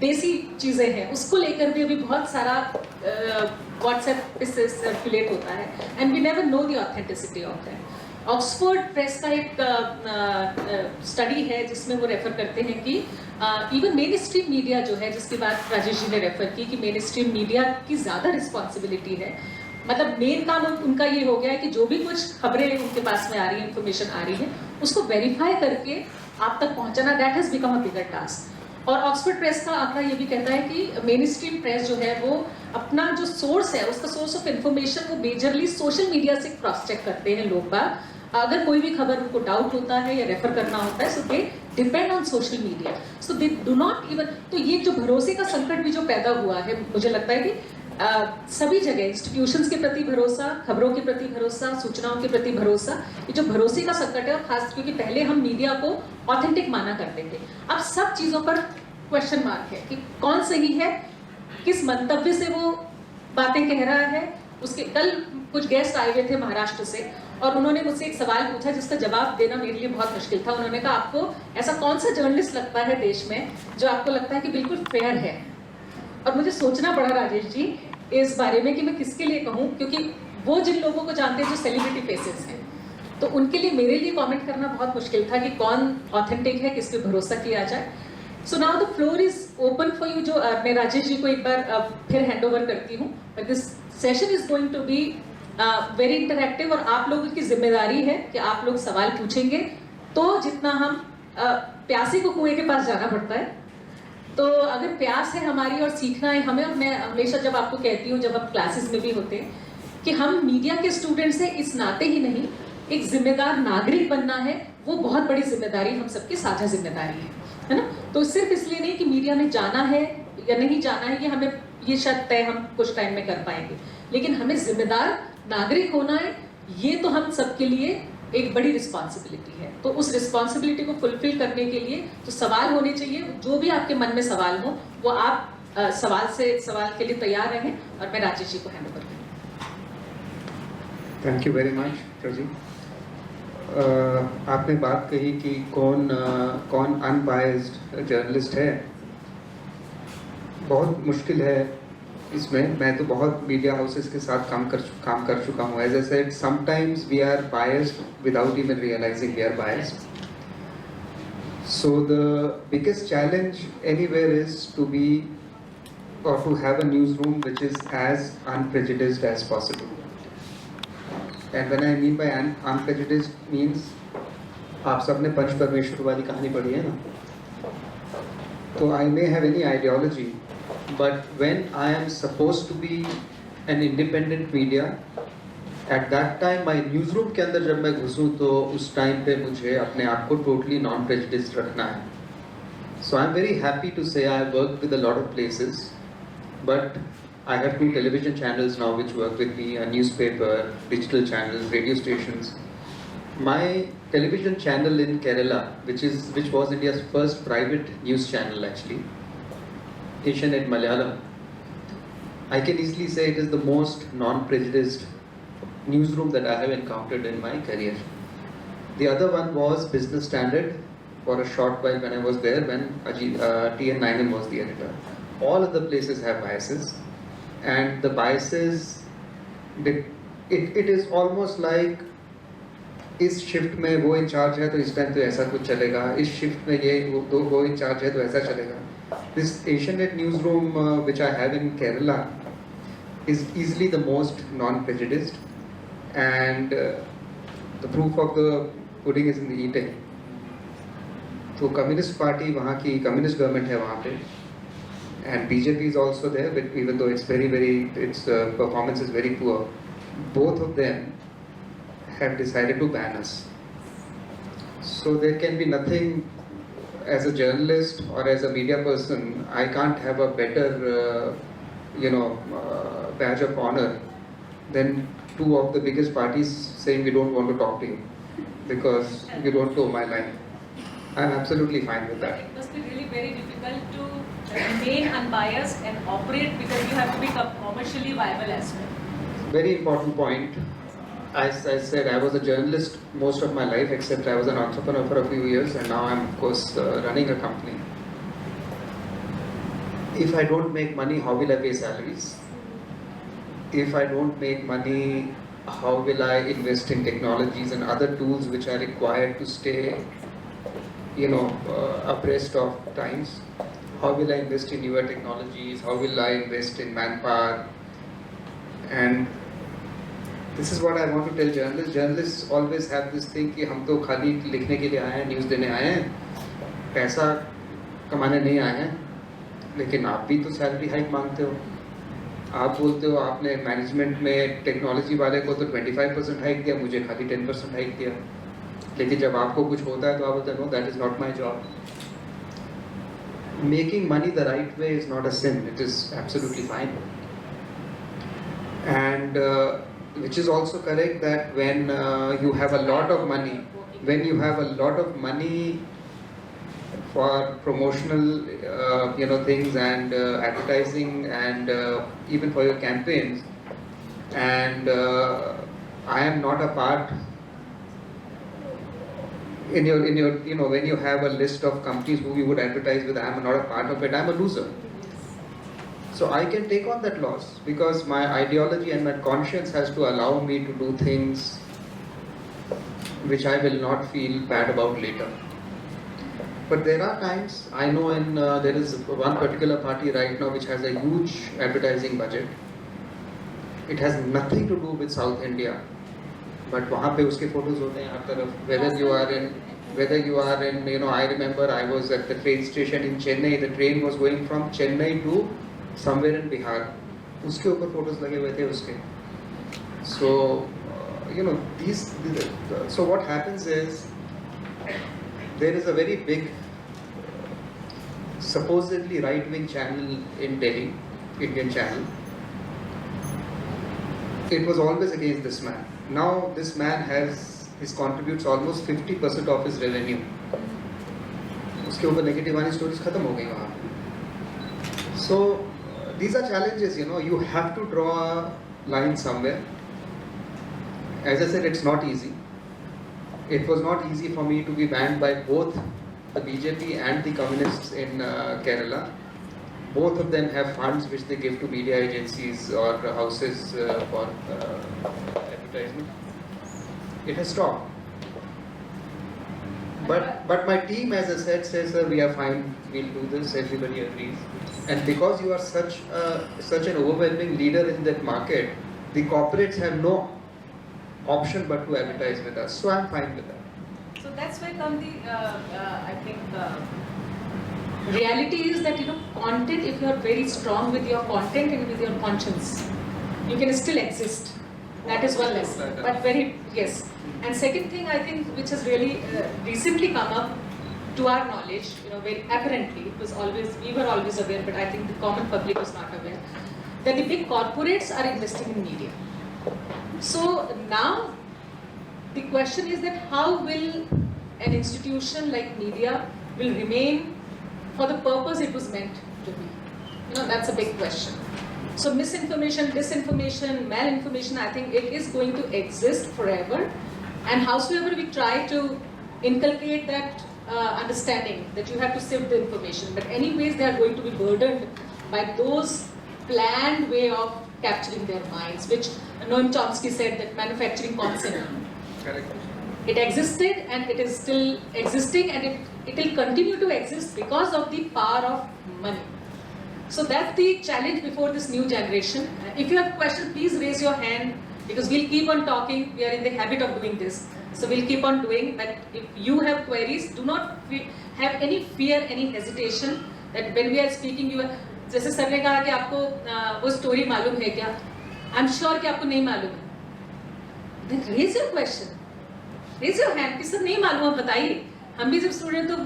देसी चीज़ें हैं उसको लेकर भी अभी बहुत सारा व्हाट्सएप पे सर्कुलेट होता है and we never know the authenticity of that. Oxford Press का एक स्टडी है जिसमें वो रेफर करते हैं कि इवन मेन स्ट्रीम मीडिया जो है, जिसकी बात राजेश जी ने रेफर की कि मेन स्ट्रीम मीडिया की ज़्यादा रिस्पॉन्सिबिलिटी है, मतलब मेन काम उनका ये हो गया है कि जो भी कुछ खबरें उनके पास में आ रही है, इंफॉर्मेशन आ रही है, उसको वेरीफाई करके आप तक पहुंचाना, that has become a bigger task. और ऑक्सफोर्ड प्रेस का आंकड़ा ये भी कहता है कि मेन स्ट्रीम प्रेस जो है वो अपना जो सोर्स है, उसका सोर्स ऑफ इंफॉर्मेशन वो मेजरली सोशल मीडिया से क्रॉस चेक करते हैं लोग बाग। अगर कोई भी खबर उनको डाउट होता है या रेफर करना होता है, so they depend on social media, so they do not even. तो ये जो भरोसे का संकट भी जो पैदा हुआ है, मुझे लगता है कि सभी जगह इंस्टीट्यूशंस के प्रति भरोसा, खबरों के प्रति भरोसा, सूचनाओं के प्रति भरोसा, ये जो भरोसे का संकट है, और खास क्योंकि पहले हम मीडिया को ऑथेंटिक माना करते थे, अब सब चीज़ों पर क्वेश्चन मार्क है कि कौन सही है, किस मंतव्य से वो बातें कह रहा है। उसके कल कुछ गेस्ट आए हुए थे महाराष्ट्र से और उन्होंने मुझसे एक सवाल पूछा जिसका जवाब देना मेरे लिए बहुत मुश्किल था। उन्होंने कहा, आपको ऐसा कौन सा जर्नलिस्ट लगता है देश में जो आपको लगता है कि बिल्कुल फेयर है? और मुझे सोचना पड़ा राजेश जी इस बारे में कि मैं किसके लिए कहूँ, क्योंकि वो जिन लोगों को जानते हैं जो सेलिब्रिटी फेसेस हैं, तो उनके लिए मेरे लिए कमेंट करना बहुत मुश्किल था कि कौन ऑथेंटिक है, किस पे भरोसा किया जाए। So now the floor is open for you. जो मैं राजेश जी को एक बार फिर हैंड ओवर करती हूँ। This session is going to be very interactive और आप लोगों की जिम्मेदारी है कि आप लोग सवाल पूछेंगे। तो जितना हम प्यासे को कुएं के पास जाना पड़ता है, तो अगर प्यास है हमारी और सीखना है हमें, और मैं हमेशा जब आपको कहती हूँ जब हम क्लासेस में भी होते हैं कि हम मीडिया के स्टूडेंट्स हैं, इस नाते ही नहीं, एक जिम्मेदार नागरिक बनना है, वो बहुत बड़ी जिम्मेदारी, हम सबकी साझा जिम्मेदारी है ना। तो सिर्फ इसलिए नहीं कि मीडिया में जाना है या नहीं जाना है, ये हमें ये शायद तय हम कुछ टाइम में कर पाएंगे, लेकिन हमें जिम्मेदार नागरिक होना है, ये तो हम सबके लिए एक बड़ी रिस्पॉन्सिबिलिटी है। तो उस रिस्पॉन्सिबिलिटी को फुलफिल करने के लिए तो सवाल होने चाहिए, जो भी आपके मन में सवाल हो वो आप सवाल के लिए तैयार रहें। और मैं राजेश जी को हैंड ओवर करूँ। Thank you very much Praji. आपने बात कही कि कौन अनबायस्ड जर्नलिस्ट है। बहुत मुश्किल है इसमें। मैं तो बहुत मीडिया हाउसेस के साथ काम कर चुका हूँ। As I said, sometimes we are biased without even realising we are biased. So the biggest challenge anywhere is to be or to have a newsroom which is as unprejudiced as possible. And when I mean by unprejudiced means, आप सबने पंच परमेश्वर वाली कहानी पढ़ी है ना? तो I may have any ideology, but when I am supposed to be an independent media, at that time my newsroom के अंदर जब मैं घुसूँ तो उस टाइम पे मुझे अपने आप को totally non-prejudiced रखना है. So I'm very happy to say I have worked with a lot of places, but I have 2 television channels now which work with me, a newspaper, digital channels, radio stations. My television channel in Kerala, which was India's first private news channel actually, Asianet Malayalam, I can easily say it is the most non-prejudiced newsroom that I have encountered in my career. The other one was Business Standard, for a short while when I was there, when T.N. Nayan was the editor. All of the places have biases, and the biases, it is almost like इस shift में वो in charge है तो इस time तो ऐसा कुछ चलेगा, इस शिफ्ट में ये वो इंचार्ज है तो ऐसा चलेगा. This Asianet newsroom which I have in Kerala is easily the most non-prejudiced, and the proof of the pudding is in the eating. तो कम्युनिस्ट पार्टी वहाँ की कम्युनिस्ट गवर्नमेंट है वहाँ पे, and BJP is also there, but even though it's its performance is very poor, both of them have decided to ban us. So there can be nothing, as a journalist or as a media person, I can't have a better, badge of honor than two of the biggest parties saying we don't want to talk to you because you don't know my line. I'm absolutely fine with that. It must be really very difficult to remain unbiased and operate because you have to become commercially viable as well. Very important point. As I said, I was a journalist most of my life, except I was an entrepreneur for a few years, and now I'm, of course, running a company. If I don't make money, how will I pay salaries? If I don't make money, how will I invest in technologies and other tools which are required to stay, abreast of times? How will I invest in newer technologies? How will I invest in manpower? And this is what I want to tell journalists. Journalists always have this thing कि हम तो खाली लिखने के लिए आए हैं, news देने आए हैं, पैसा कमाने नहीं आए हैं. लेकिन आप भी तो सैलरी हाइक मांगते हो. आप बोलते हो आपने मैनेजमेंट में टेक्नोलॉजी वाले को तो 25% हाइक दिया, मुझे खाली 10% हाइक दिया. लेकिन जब आपको कुछ होता है तो आप बोलते हो, no, that is not my job. Making money the right way is not a sin. It is absolutely fine. And which is also correct that when you have a lot of money, for promotional things and advertising and even for your campaigns, and I am not a part in your when you have a list of companies who you would advertise with, I am not a part of it. I am a loser. So I can take on that loss because my ideology and my conscience has to allow me to do things which I will not feel bad about later. But there are times, I know there is one particular party right now which has a huge advertising budget. It has nothing to do with South India. But वहाँ पे उसके photos होते हैं हर तरफ. Whether you are in, I remember I was at the train station in Chennai. The train was going from Chennai to somewhere in Bihar. उसके ऊपर photos लगे हुए थे उसके. So, so what happens is, there is a very big, supposedly right-wing channel in Delhi, Indian channel. It was always against this man. Now this man contributes almost 50% of his revenue. उसके ऊपर negative वाली stories खत्म हो गई वहाँ. So these are challenges, you have to draw a line somewhere. As I said, it's not easy. It was not easy for me to be banned by both the BJP and the communists in Kerala. Both of them have funds which they give to media agencies or houses for advertisement. It has stopped. But my team, as I said, says we are fine, we'll do this, everybody agrees. And because you are such an overwhelming leader in that market, the corporates have no option but to advertise with us. So I'm fine with that. So that's where come the, I think, reality is that, content, if you are very strong with your content and with your conscience, you can still exist. That is one lesson. But yes. And second thing, I think, which has really recently come up to our knowledge, very apparently, we were always aware, but I think the common public was not aware, that the big corporates are investing in media. So now, the question is that how will an institution like media will remain for the purpose it was meant to be? That's a big question. So misinformation, disinformation, malinformation, I think it is going to exist forever. And howsoever we try to inculcate that understanding that you have to sift the information. But anyways, they are going to be burdened by those planned way of capturing their minds, which Noam Chomsky said that manufacturing concept. Correct. It existed and it is still existing, and it will continue to exist because of the power of money. So that's the challenge before this new generation. If you have questions, please raise your hand, because we'll keep on talking. We are in the habit of doing this. So we'll keep on doing. But if you have queries, do not have any fear, any hesitation. That when we are speaking, you are, जैसे sir ने कहा कि आपको वो story मालूम है क्या? I'm sure कि आपको नहीं मालूम है. Then raise your question. Raise your hand कि सर नहीं मालूम, आप बताइए. हम भी जब स्टूडेंट तो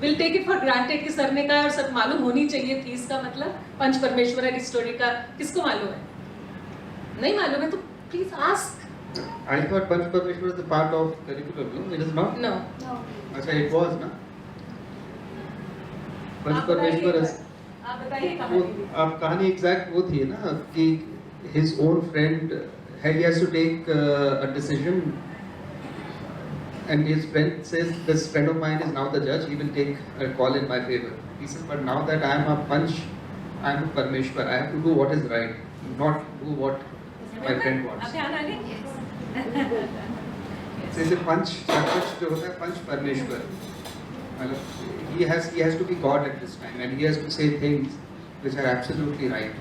will take it for granted कि सर ने कहा और सब मालूम होनी चाहिए थी. इसका मतलब पंच परमेश्वर है स्टोरी का किसको मालूम है? नहीं मालूम है तो please ask. I thought Panch Parmeshwar was the part of curriculum. No, it is not. No. अच्छा, it was ना. Panch Parmeshwar is. आप बताइए वो आप कहानी एग्जैक्ट वो थी ना कि his own friend he has to take a decision, and his friend says, this friend of mine is now the judge, he will take a call in my favor. He says, but now that I am a Panch, I am a Parmeshwar, I have to do what is right, not do what my friend wants. So इसे पंच जो होता है पंच परमेश्वर, मतलब he has to be God at this time, and he has to say things which are absolutely right.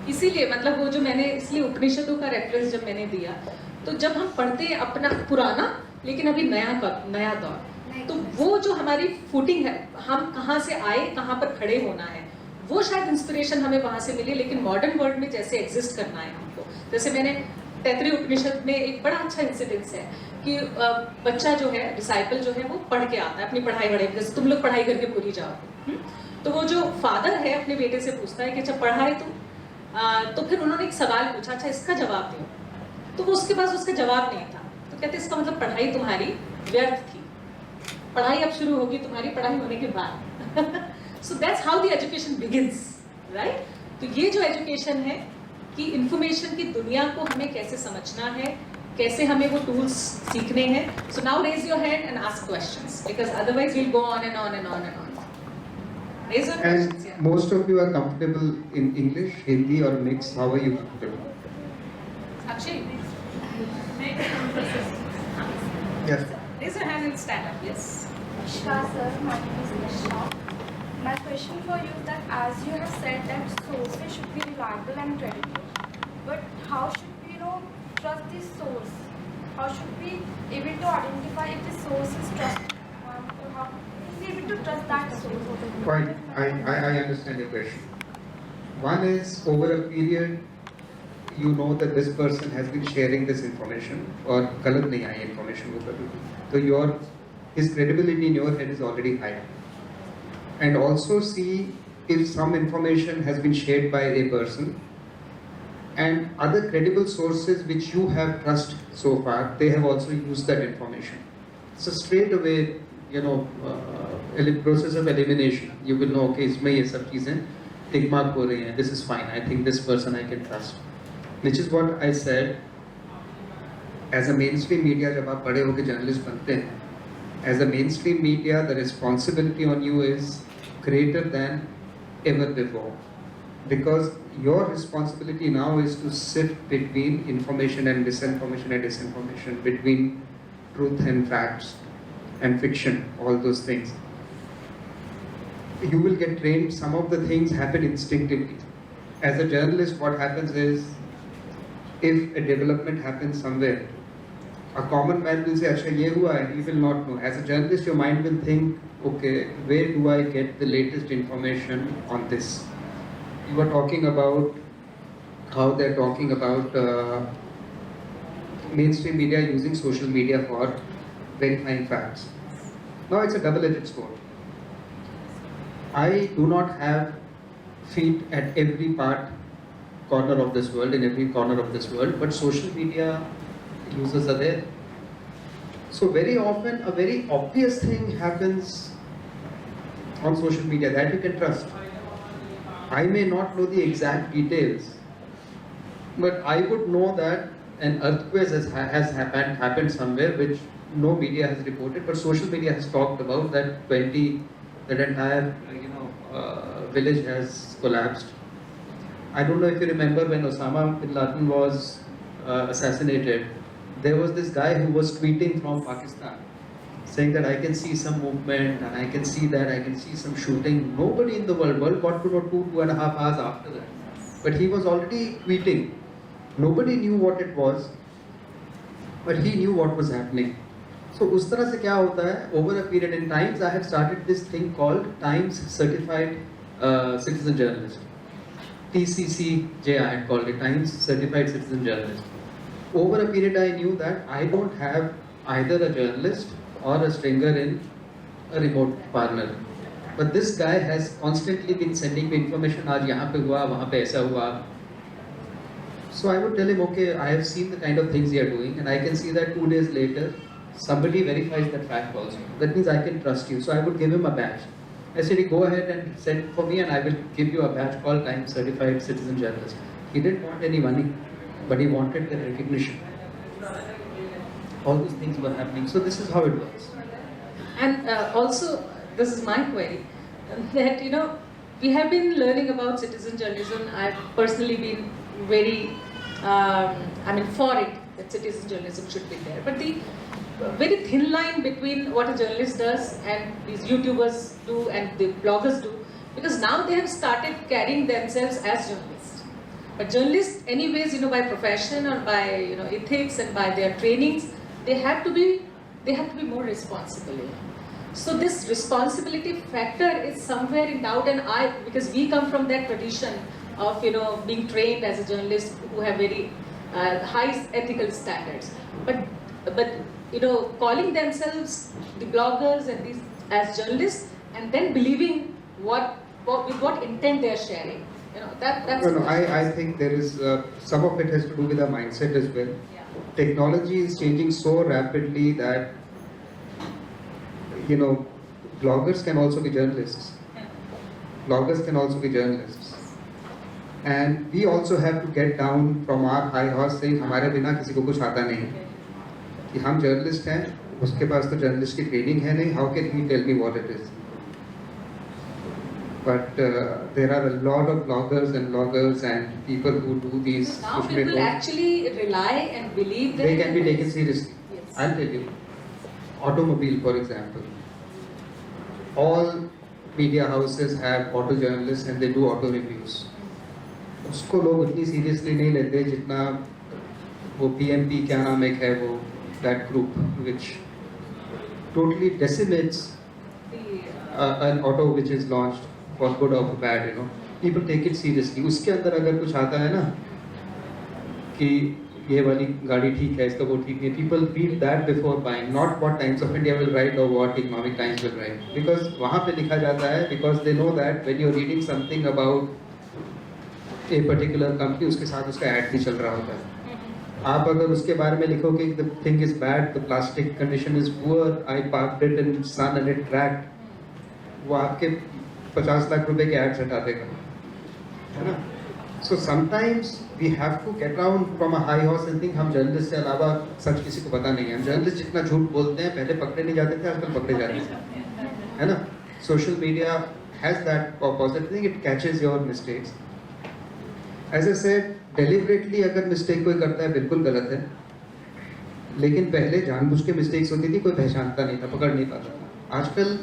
इसीलिए मतलब वो जो मैंने इसलिए उपनिषदों का रेफरेंस जब मैंने दिया, तो जब हम पढ़ते हैं अपना पुराना लेकिन अभी नया दौर, तो वो जो हमारी फुटिंग है, हम कहाँ से आए, कहाँ पर खड़े होना है, वो शायद इंस्पिरेशन हमें वहाँ से मिले. लेकिन मॉडर्न वर्ल्ड में जैसे एग्जिस्ट करना है हमको, जैसे मैंने तैतरीय उपनिषद में एक बड़ा अच्छा इंसिडेंस है कि बच्चा जो है, डिसाइपल जो है, वो पढ़ के आता है अपनी पढ़ाई जैसे तुम लोग पढ़ाई करके पूरी जाओ. तो वो जो फादर है अपने बेटे से पूछता है कि अच्छा पढ़ा है तुम? तो फिर उन्होंने एक सवाल पूछा, अच्छा इसका जवाब दो. तो वो उसके पास उसका जवाब नहीं था. तो कहते इसका मतलब पढ़ाई तुम्हारी व्यर्थ थी, पढ़ाई अब शुरू होगी तुम्हारी पढ़ाई होने के बाद. So that's how the education begins, right? तो ये जो एजुकेशन है कि इंफॉर्मेशन की दुनिया को हमें कैसे समझना है, कैसे हमें वो टूल्स सीखने हैं. So now raise your hand and ask questions, because otherwise we'll go on and on and on and on. Raise your questions. And most of you are comfortable in English, Hindi or mix. How are you comfortable? Akshay, Yes. raise your hand and stand up. Yes. Namaskar sir, my name is Nisha. My question for you is that as you have said that sources should be reliable and credible, but how should we trust this source? How should we able to identify if the source is trusted? How is able to trust that source? Quite. I understand your question. One is, over a period, you know that this person has been sharing this information, और गलत नहीं आई information वो कभी भी. तो his credibility in your head is already high. And also see if some information has been shared by a person, and other credible sources which you have trust so far, they have also used that information. So straight away, process of elimination, you will know, okay, इसमें ये सब चीजें tick mark हो रही हैं, this is fine, I think this person I can trust. Which is what I said, as a mainstream media, जब आप बड़े होके journalist बनते हैं, as a mainstream media, the responsibility on you is greater than ever before. Because your responsibility now is to sift between information and misinformation and disinformation, between truth and facts and fiction, all those things. You will get trained, some of the things happen instinctively. As a journalist, what happens is, if a development happens somewhere, a common man will say, "Acha, ye hua hai," he will not know. As a journalist, your mind will think, okay, where do I get the latest information on this? You were talking about how they're talking about mainstream media using social media for verifying facts. Now it's a double-edged sword. I do not have feet at every corner of this world, in every corner of this world, but social media users are there. So very often a very obvious thing happens on social media that you can trust. I may not know the exact details, but I would know that an earthquake has happened somewhere which no media has reported, but social media has talked about that that entire village has collapsed. I don't know if you remember when Osama bin Laden was assassinated, there was this guy who was tweeting from Pakistan saying that I can see some movement and I can see that, I can see some shooting. Nobody in the world got to know 2.5 hours after that. But he was already tweeting. Nobody knew what it was, but he knew what was happening. So उस तरह से क्या होता है, over a period in Times, I have started this thing called Times Certified Citizen Journalist. TCCJ I had called it, Times Certified Citizen Journalist. Over a period I knew that I don't have either a journalist or a stringer in a remote parlor. But this guy has constantly been sending me information, आज यहाँ पे हुआ, वहाँ पे ऐसा हुआ. So I would tell him, okay, I have seen the kind of things you are doing, and I can see that 2 days later, somebody verifies that fact also. That means I can trust you. So I would give him a badge. I said, go ahead and send for me, and I will give you a badge called Times Certified Citizen Journalist. He didn't want any money, but he wanted the recognition. All these things were happening. So this is how it works. And also, this is my query, that we have been learning about citizen journalism. I've personally been very, for it, that citizen journalism should be there. But the very thin line between what a journalist does and these YouTubers do and the bloggers do, because now they have started carrying themselves as journalists. But journalists, anyways, by profession or by ethics and by their trainings, they have to be more responsible. So this responsibility factor is somewhere in doubt, and because we come from that tradition of being trained as a journalist who have very high ethical standards, but calling themselves the bloggers and these as journalists, and then believing with what intent they are sharing, that's no, I think there is some of it has to do with the mindset as well. Yeah. Technology is changing so rapidly that bloggers can also be journalists. Bloggers can also be journalists. And we also have to get down from our high horse saying हमारे बिना किसी को कुछ आता नहीं कि हम journalist हैं, उसके पास तो journalist की training है नहीं, how can he tell me what it is? But there are a lot of bloggers and people who do these. Now people actually rely and believe that they can be taken seriously. Yes. I'll tell you. Automobile, for example. All media houses have auto journalists and they do auto reviews. उसको लोग उतनी seriously नहीं लेते जितना वो PMP क्या नाम एक है वो that group which totally decimates an auto which is launched for good or for bad, People take it seriously. उसके अंदर अगर कुछ आता है ना कि ये वाली गाड़ी ठीक है, इसका वो ठीक नहीं, people read that before buying, not what Times of India will write or what Economic Times will write, because वहाँ पे लिखा जाता है, because they know that when you're reading something about a particular company, उसके साथ उसका ad भी चल रहा होता है. आप अगर उसके बारे में लिखोगे the thing is bad, the plastic condition is poor, I parked it in sun and it cracked, वो आपके 50 लाख रुपए के एड्स हटा देगा, है ना? So sometimes we have to get down from a high horse and think हम journalist से अलावा सच किसी को पता नहीं है. हम जर्नलिस्ट जितना झूठ बोलते हैं, पहले पकड़े नहीं जाते थे, आजकल पकड़े जाते हैं, है ना? Social media has that positive thing, it catches your mistakes. As I said, deliberately अगर mistake कोई करता है बिल्कुल गलत है, लेकिन पहले जानबूझ के mistakes होती थी, कोई पहचानता नहीं था, पकड़ नहीं पाता था. आजकल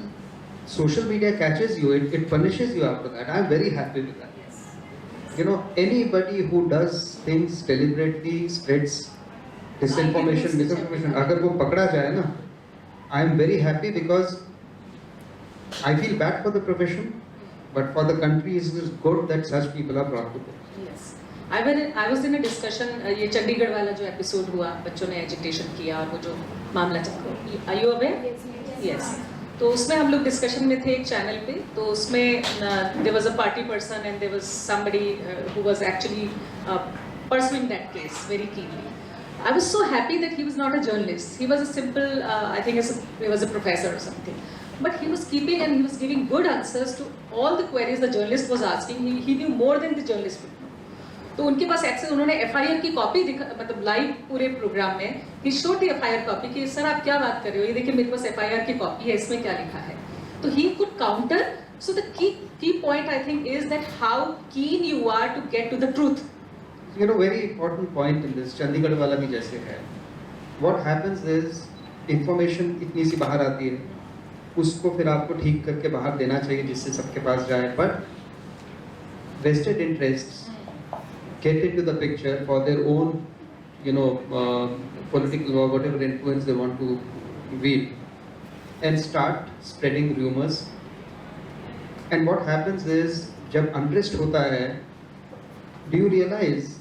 social media catches you, it punishes you after that. I am very happy with that. Anybody who does things deliberately spreads disinformation, misinformation. अगर वो पकड़ा जाए ना, I am very happy because I feel bad for the profession, but for the country it is good that such people are brought to book. Yes. I was in a discussion, ये चंडीगढ़ वाला जो episode हुआ, बच्चों ने agitation किया और वो जो मामला चल, are you aware? Yes. तो उसमें हम लोग डिस्कशन में थे एक चैनल पे, तो उसमें there was a party person and there was somebody who was actually pursuing that case very keenly. I was so happy that he was not a journalist. He was a simple, I think he was a professor or something. But he was keeping and he was giving good answers to all the queries the journalist was asking. He knew more than the journalist would know. तो उनके पास access, उन्होंने FIR की copy मतलब live पूरे programme में he showed the FIR copy कि sir आप क्या बात कर रहे हो, ये देखिए मेरे पास एफआईआर की कॉपी है, इसमें क्या लिखा है. तो he could counter. So the key point I think is that how keen you are to get to the truth. You know, very important point in this, Chandigarh वाला भी जैसे है. What happens is information इतनी सी बाहर आती है, उसको फिर आपको ठीक करके बाहर देना चाहिए जिससे सबके पास जाए. But vested interests get into the picture for their own, you know, political or whatever influence they want to wield, and start spreading rumors. And what happens is, जब unrest होता है, do you realize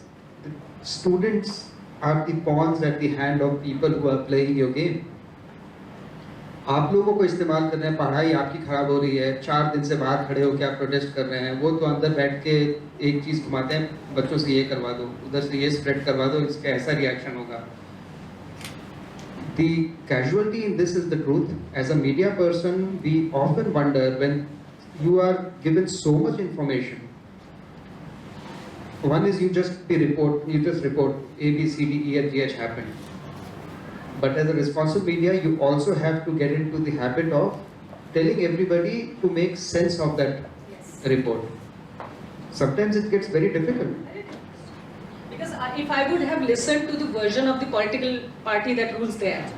that students are the pawns at the hand of people who are playing your game? आप लोगों को इस्तेमाल कर रहे हैं, पढ़ाई आपकी खराब हो रही है, 4 दिन से बाहर खड़े हो के आप प्रोटेस्ट कर रहे हैं, वो तो अंदर बैठ के एक चीज़ घुमाते हैं, बच्चों से ये करवा दो, उधर से ये स्प्रेड करवा दो, इसका ऐसा रिएक्शन होगा. The casualty in this is the truth. As a media person, we often wonder when you are given so much information. One is you just report A, B, C, D, E, and G, H happened. But as a responsible media, you also have to get into the habit of telling everybody to make sense of that report. Sometimes it gets very difficult. Because if I would have listened to the version of the political party that rules there,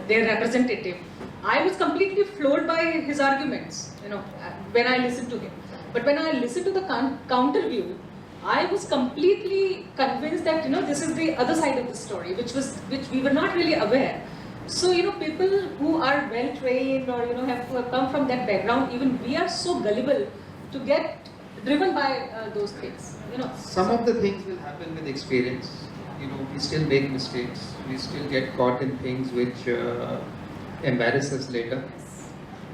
their representative, I was completely floored by his arguments, when I listened to him. But when I listened to the counter view, I was completely convinced that this is the other side of the story, which we were not really aware. So people who are well trained or have come from that background, even we are so gullible to get driven by those things. Some of the things will happen with experience. We still make mistakes. We still get caught in things which embarrass us later.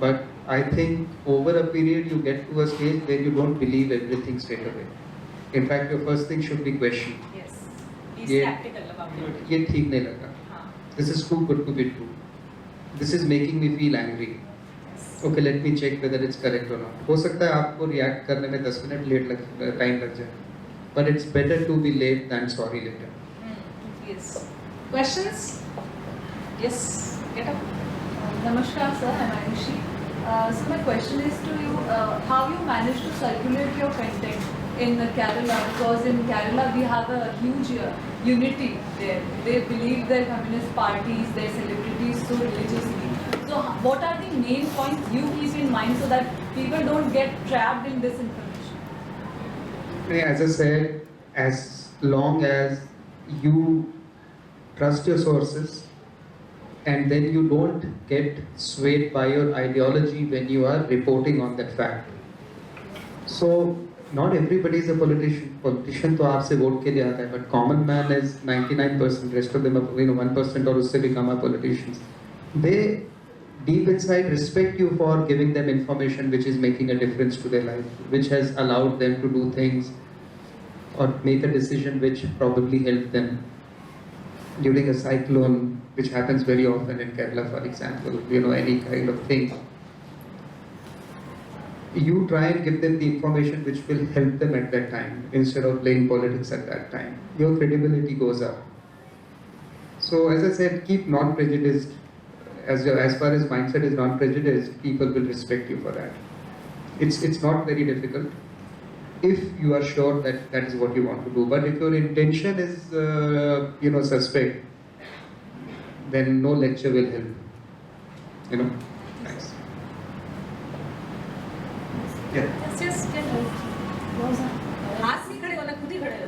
But I think over a period you get to a stage where you don't believe everything straight away. In fact, your first thing should be question. Yes. Be skeptical about it. ये ठीक नहीं लगा. This is too good to be true. This is making me feel angry. Okay, let me check whether it's correct or not. हो सकता है आपको react करने में 10 मिनट time लग जाए. But it's better to be late than sorry later. Yes. Questions? Yes. Get up. Namaskar, sir. I'm Ayushi. So my question is to you: how you manage to circulate your content in Kerala? Because in Kerala we have a huge unity there. They believe their communist parties, their celebrities so religiously. So what are the main points you keep in mind so that people don't get trapped in this information? As I said, as long as you trust your sources and then you don't get swayed by your ideology when you are reporting on that fact. So not everybody is a politician. Politician तो आपसे vote के लिए आता है, but common man is 99%. Rest of them are 1% और उससे become a politicians. They deep inside respect you for giving them information which is making a difference to their life, which has allowed them to do things or make a decision which probably helped them during a cyclone, which happens very often in Kerala, for example. Any kind of thing. You try and give them the information which will help them at that time instead of playing politics at that time. Your credibility goes up. So as I said, keep non-prejudiced. As far as mindset is non-prejudiced, people will respect you for that. It's not very difficult if you are sure that that is what you want to do. But if your intention is suspect, then no lecture will help. Thanks. Yeah. Yes, हाथ नहीं खड़े होना, खुद ही खड़े हो.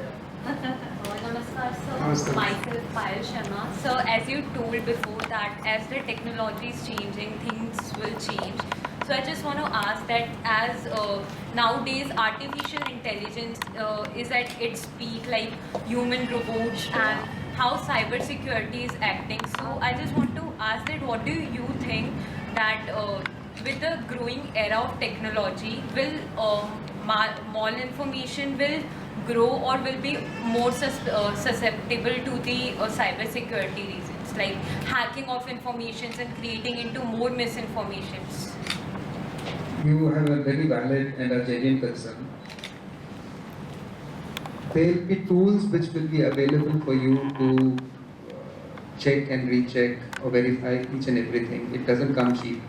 Namaskar, sir. Namaskar. Myself, Payal Sharma. So, as you told before that as the technology is changing, things will change. So, I just want to ask that as nowadays artificial intelligence is at its peak, like human robots, and how cybersecurity is acting. So, I just want to ask that what do you think that with the growing era of technology, will malinformation will grow or will be more susceptible to the cybersecurity reasons, like hacking of informations and creating into more misinformations? You have a very valid and a genuine concern. there will be tools which will be available for you to check and recheck or verify each and everything. It doesn't come cheap.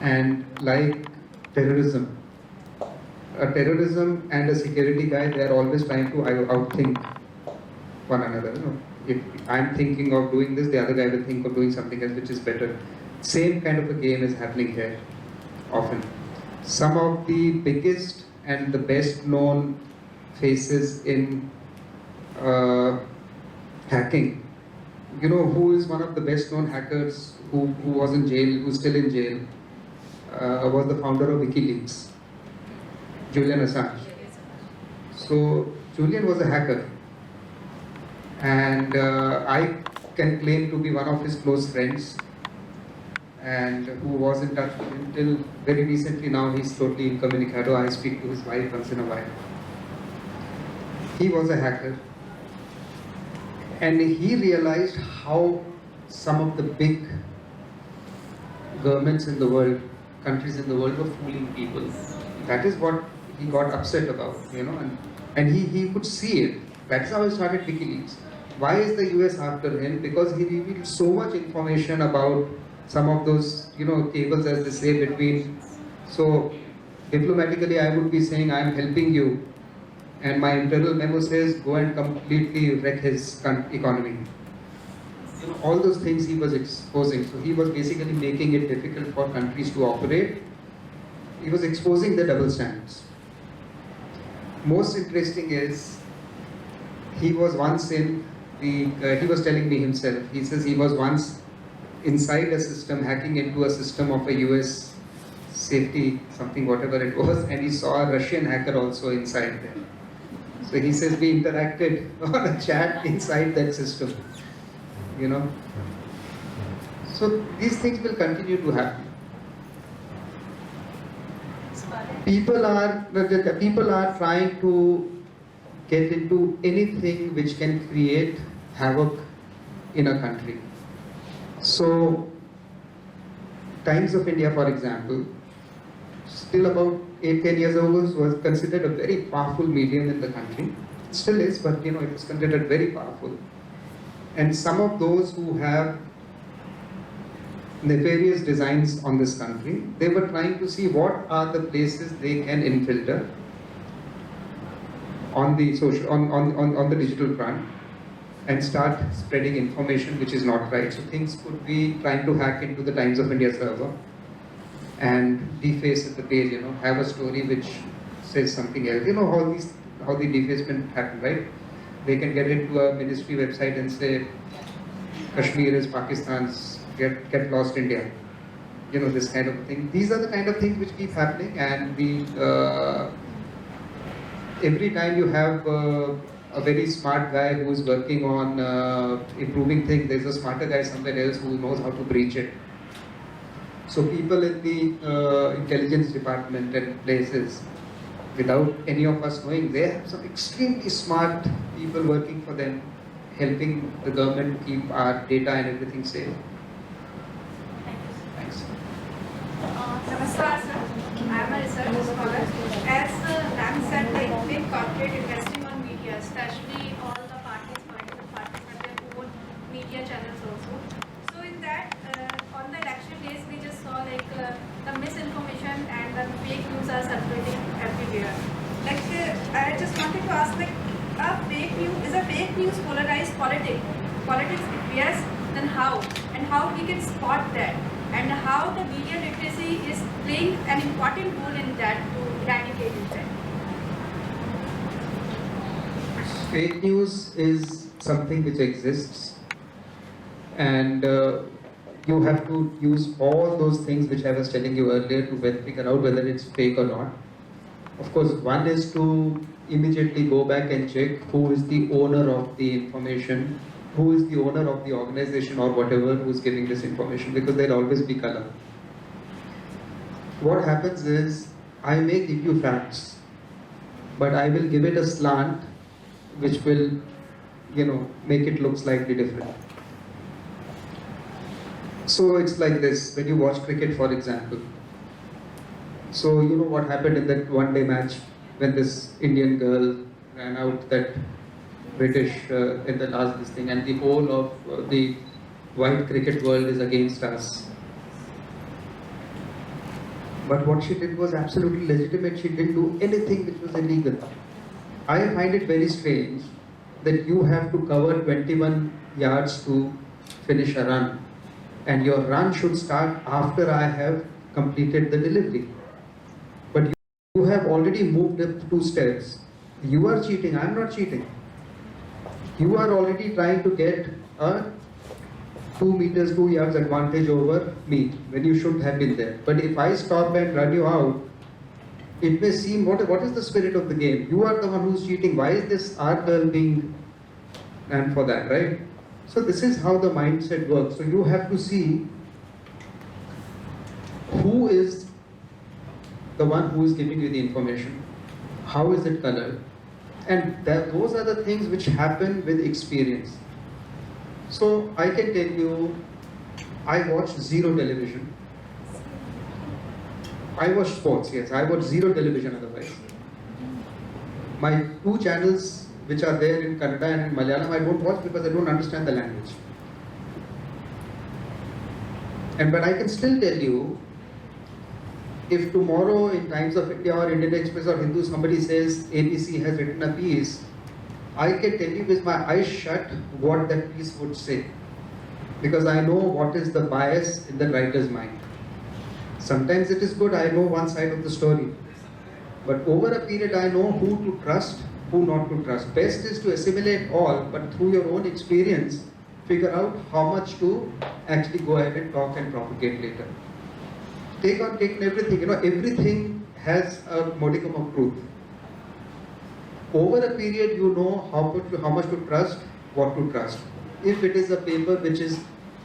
And like terrorism, a terrorism and a security guy, they are always trying to outthink one another. You know? If I'm thinking of doing this, the other guy will think of doing something else which is better. Same kind of a game is happening here often. Some of the biggest and the best known faces in hacking. You know who is one of the best known hackers who was in jail, who's still in jail, was the founder of WikiLeaks, Julian Assange. So Julian was a hacker, and I can claim to be one of his close friends, and who was in touch with him till very recently. Now he's totally incommunicado. I speak to his wife once in a while. He was a hacker, and he realized how some of the big governments in the world, countries in the world, were fooling people. That is what he got upset about, you know, and he could see it. That's how he started WikiLeaks. Why is the US after him? Because he revealed so much information about some of those, you know, cables, as they say, between. So diplomatically, I would be saying, I'm helping you, and my internal memo says, go and completely wreck his economy. You know, all those things he was exposing. So he was basically making it difficult for countries to operate. He was exposing the double standards. Most interesting is, he was once in the, he was telling me himself, he says he was once inside a system, hacking into a system of a US safety, something, whatever it was, and he saw a Russian hacker also inside there. So he says we interacted on a chat inside that system, you know. So these things will continue to happen. People are trying to get into anything which can create havoc in a country. So, Times of India, for example, still about 8-10 years ago was considered a very powerful medium in the country. It still is, but you know, it was considered very powerful. And some of those who have nefarious designs on this country, they were trying to see what are the places they can infiltrate on the social, on the digital front, and start spreading information which is not right. So things could be trying to hack into the Times of India server and deface the page, you know, have a story which says something else. You know how the defacement happen, right? They can get into a ministry website and say Kashmir is Pakistan's, get lost India. You know, this kind of thing. These are the kind of things which keep happening, and every time you have a very smart guy who is working on improving things, there's a smarter guy somewhere else who knows how to breach it. So people in the intelligence department and places, without any of us knowing, they have some extremely smart people working for them, helping the government to keep our data and everything safe. Thanks. Namaskar, sir. I am a research scholar. As Ram said, like big corporate investing on media, especially all the political parties have their own media channels also. So in that, on the election days, we just saw like the misinformation and the fake news are circulating everywhere. Like I just wanted to ask, like, is a fake news polarized politics? If yes, then how? And how we can spot that? And how the media literacy is playing an important role in that to eradicate that? Fake news is something which exists, and you have to use all those things which I was telling you earlier to figure out whether it's fake or not. Of course, one is to immediately go back and check who is the owner of the information, who is the owner of the organization or whatever who is giving this information, because there'll always be color. What happens is, I may give you facts, but I will give it a slant which will, you know, make it look slightly different. So it's like this, when you watch cricket, for example. So you know what happened in that one-day match when this Indian girl ran out that British in the last this thing, and the whole of the white cricket world is against us. But what she did was absolutely legitimate. She didn't do anything which was illegal. I find it very strange that you have to cover 21 yards to finish a run, and your run should start after I have completed the delivery. But you have already moved up 2 steps. You are cheating, I am not cheating. You are already trying to get a 2 meters, 2 yards advantage over me when you should have been there. But if I stop and run you out, it may seem, what is the spirit of the game? You are the one who's cheating. Why is this our girl being, and for that, right? So this is how the mindset works. So you have to see who is the one who is giving you the information, how is it colored, and those are the things which happen with experience. So I can tell you, I watched zero television. I watch sports, yes. I watch zero television otherwise. My 2 channels which are there in Kannada and in Malayalam, I don't watch because I don't understand the language. But I can still tell you, if tomorrow in Times of India or Indian Express or Hindu somebody says ABC has written a piece, I can tell you with my eyes shut what that piece would say. Because I know what is the bias in the writer's mind. Sometimes it is good, I know one side of the story. But over a period, I know who to trust, who not to trust. Best is to assimilate all, but through your own experience, figure out how much to actually go ahead and talk and propagate later. Take everything, everything has a modicum of truth. Over a period, you know how much to trust, what to trust. If it is a paper which is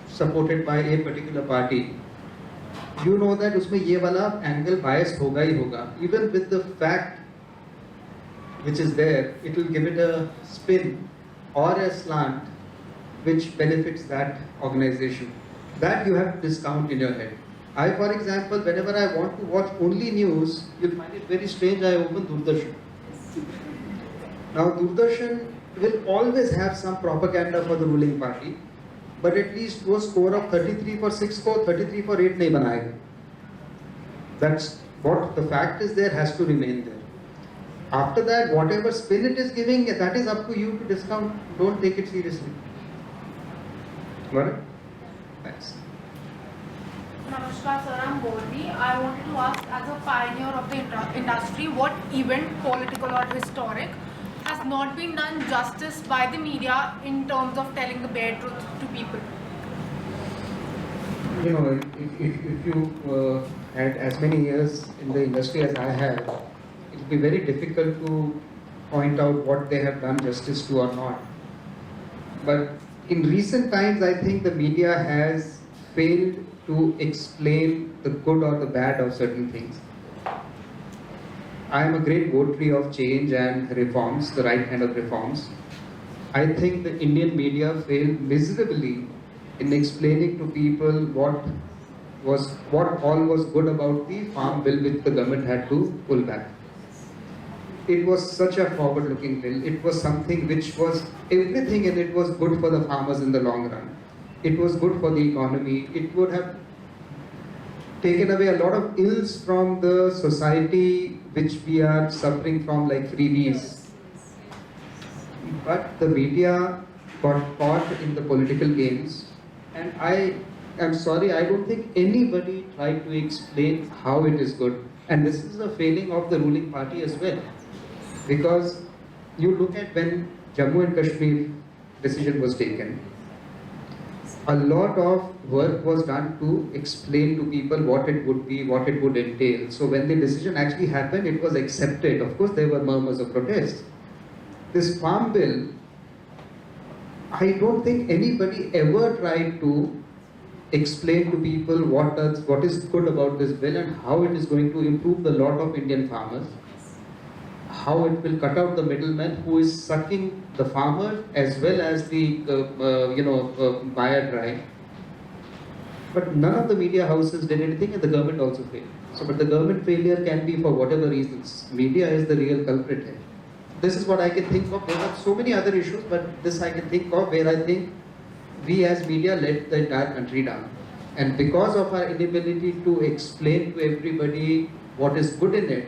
supported by a particular party, you know that उसमें ये वाला angle bias होगा ही होगा. Even with the fact which is there, it will give it a spin or a slant which benefits that organization. That you have to discount in your head. I, for example, whenever I want to watch only news, you'll find it very strange, I open Doordarshan. Now Doordarshan will always have some propaganda for the ruling party, but at least वो score of 33 for 6 को 33 for 8 नहीं बनाएगा. That's what the fact is, there has to remain there. After that, whatever spin it is giving, that is up to you to discount. Don't take it seriously. Got it? Thanks. Namaskar sir, I'm Gauri. I wanted to ask, as a pioneer of the industry, what event, political or historic, has not been done justice by the media in terms of telling the bare truth to people? If you had as many years in the industry as I have, it will be very difficult to point out what they have done justice to or not. But in recent times, I think the media has failed to explain the good or the bad of certain things. I am a great votary of change and reforms, the right kind of reforms. I think the Indian media failed miserably in explaining to people what all was good about the farm bill which the government had to pull back. It was such a forward-looking bill. It was something which was, everything in it was good for the farmers in the long run. It was good for the economy. It would have taken away a lot of ills from the society which we are suffering from, like freebies. But the media got caught in the political games, and I am sorry, I don't think anybody tried to explain how it is good. And this is a failing of the ruling party as well. Because you look at when Jammu and Kashmir decision was taken, a lot of work was done to explain to people what it would be, what it would entail. So when the decision actually happened, it was accepted. Of course, there were murmurs of protest. This farm bill, I don't think anybody ever tried to explain to people what is good about this bill and how it is going to improve the lot of Indian farmers, how it will cut out the middleman who is sucking the farmer as well as the buyer dry. But none of the media houses did anything, and the government also failed. So, but the government failure can be for whatever reasons. Media is the real culprit here. this is what I can think of. There are so many other issues, but this I can think of where I think we as media let the entire country down. And because of our inability to explain to everybody what is good in it,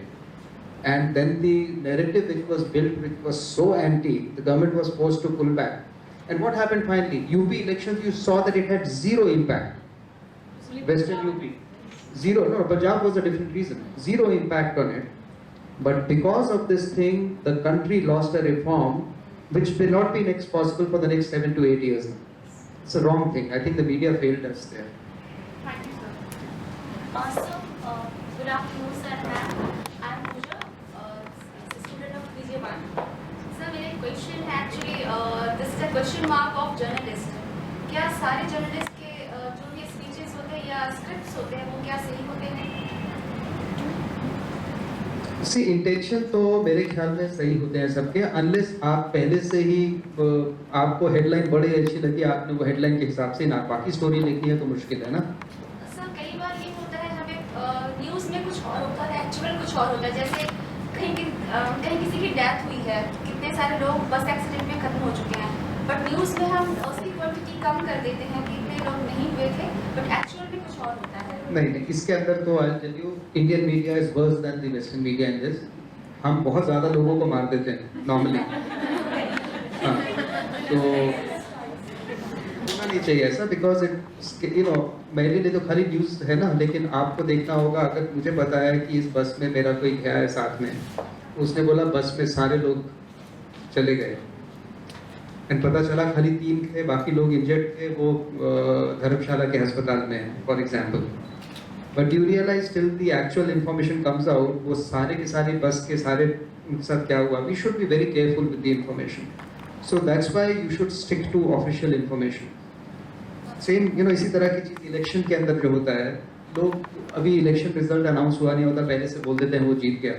and then the narrative which was built, which was so anti, the government was forced to pull back. And what happened finally? UP elections, you saw that it had zero impact. Western UP. Zero. No, Punjab was a different reason. Zero impact on it. But because of this thing, the country lost a reform which will not be next possible for the next 7 to 8 years. It's a wrong thing. I think the media failed us there. Thank you, sir. Good afternoon, sir. I am Pooja, student of PG1. Sir, मेरा question है actually, this is a question mark of journalist. क्या सारे journalist के जो भी speeches होते हैं या scripts होते हैं वो क्या सही होते हैं? सी इंटेंशन तो मेरे ख्याल में सही होते हैं सबके, अनलेस आप पहले से ही आपको हेडलाइन बड़ी अच्छी लगी, आपने वो हेडलाइन के हिसाब से ना बाकी स्टोरी लिखनी है तो मुश्किल है ना। सर कई बार ये होता है हमें न्यूज़ में कुछ और होता है, एक्चुअल कुछ और होता है। जैसे कहीं किसी की डेथ हुई है, कितने सारे लोग बस एक्सीडेंट में खत्म हो चुके हैं, बट न्यूज़ में हम उसकी क्वांटिटी कम कर देते हैं कि इतने लोग नहीं हुए थे, बट एक्चुअल में कुछ और होता है। नहीं, इसके अंदर तो I tell you, Indian media is worse than the western media in this. हम बहुत ज़्यादा लोगों को मार देते हैं नॉर्मली। हाँ, तो होना नहीं चाहिए ऐसा, बिकॉज इट यू नो मेरे लिए तो खाली न्यूज़ है ना, लेकिन आपको देखना होगा। अगर मुझे पता है कि इस बस में मेरा कोई गया है साथ में, उसने बोला बस में सारे लोग चले गए, एंड पता चला खाली 3 थे, बाकी लोग इंजर्ड थे, वो धर्मशाला के अस्पताल में है for example, but you realise till the actual information comes out वो सारे के सारे बस के सारे उनके साथ क्या हुआ। We should be very careful with the information, so that's why you should stick to official information. Same you know इसी तरह की चीज़ इलेक्शन के अंदर जो होता है, लोग अभी इलेक्शन रिजल्ट अनाउंस हुआ नहीं होता, पहले से बोल देते हैं वो जीत गया।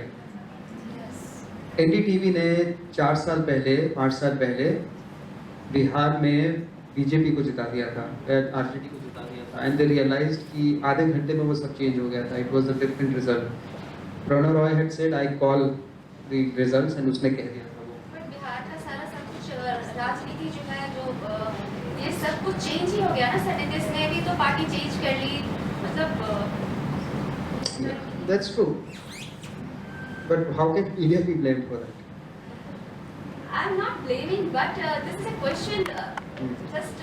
एनडीटीवी ने 4 साल पहले 5 साल पहले बिहार में बीजेपी को जिता दिया था, आरजेडी को जिता दिया था, एंड दे रियलाइज्ड कि आधे घंटे में वो सब चेंज हो गया था। It was a different result. Prannoy Roy had said I call the results, and उसने कह दिया था वो। बट बिहार का सारा सब कुछ राजनीति जो है, जो ये सब कुछ चेंज ही हो गया ना सर। जिसने भी तो पार्टी चेंज कर ली, मतलब that's true, but how can India be blamed for that? I'm not blaming, but this is a question. Just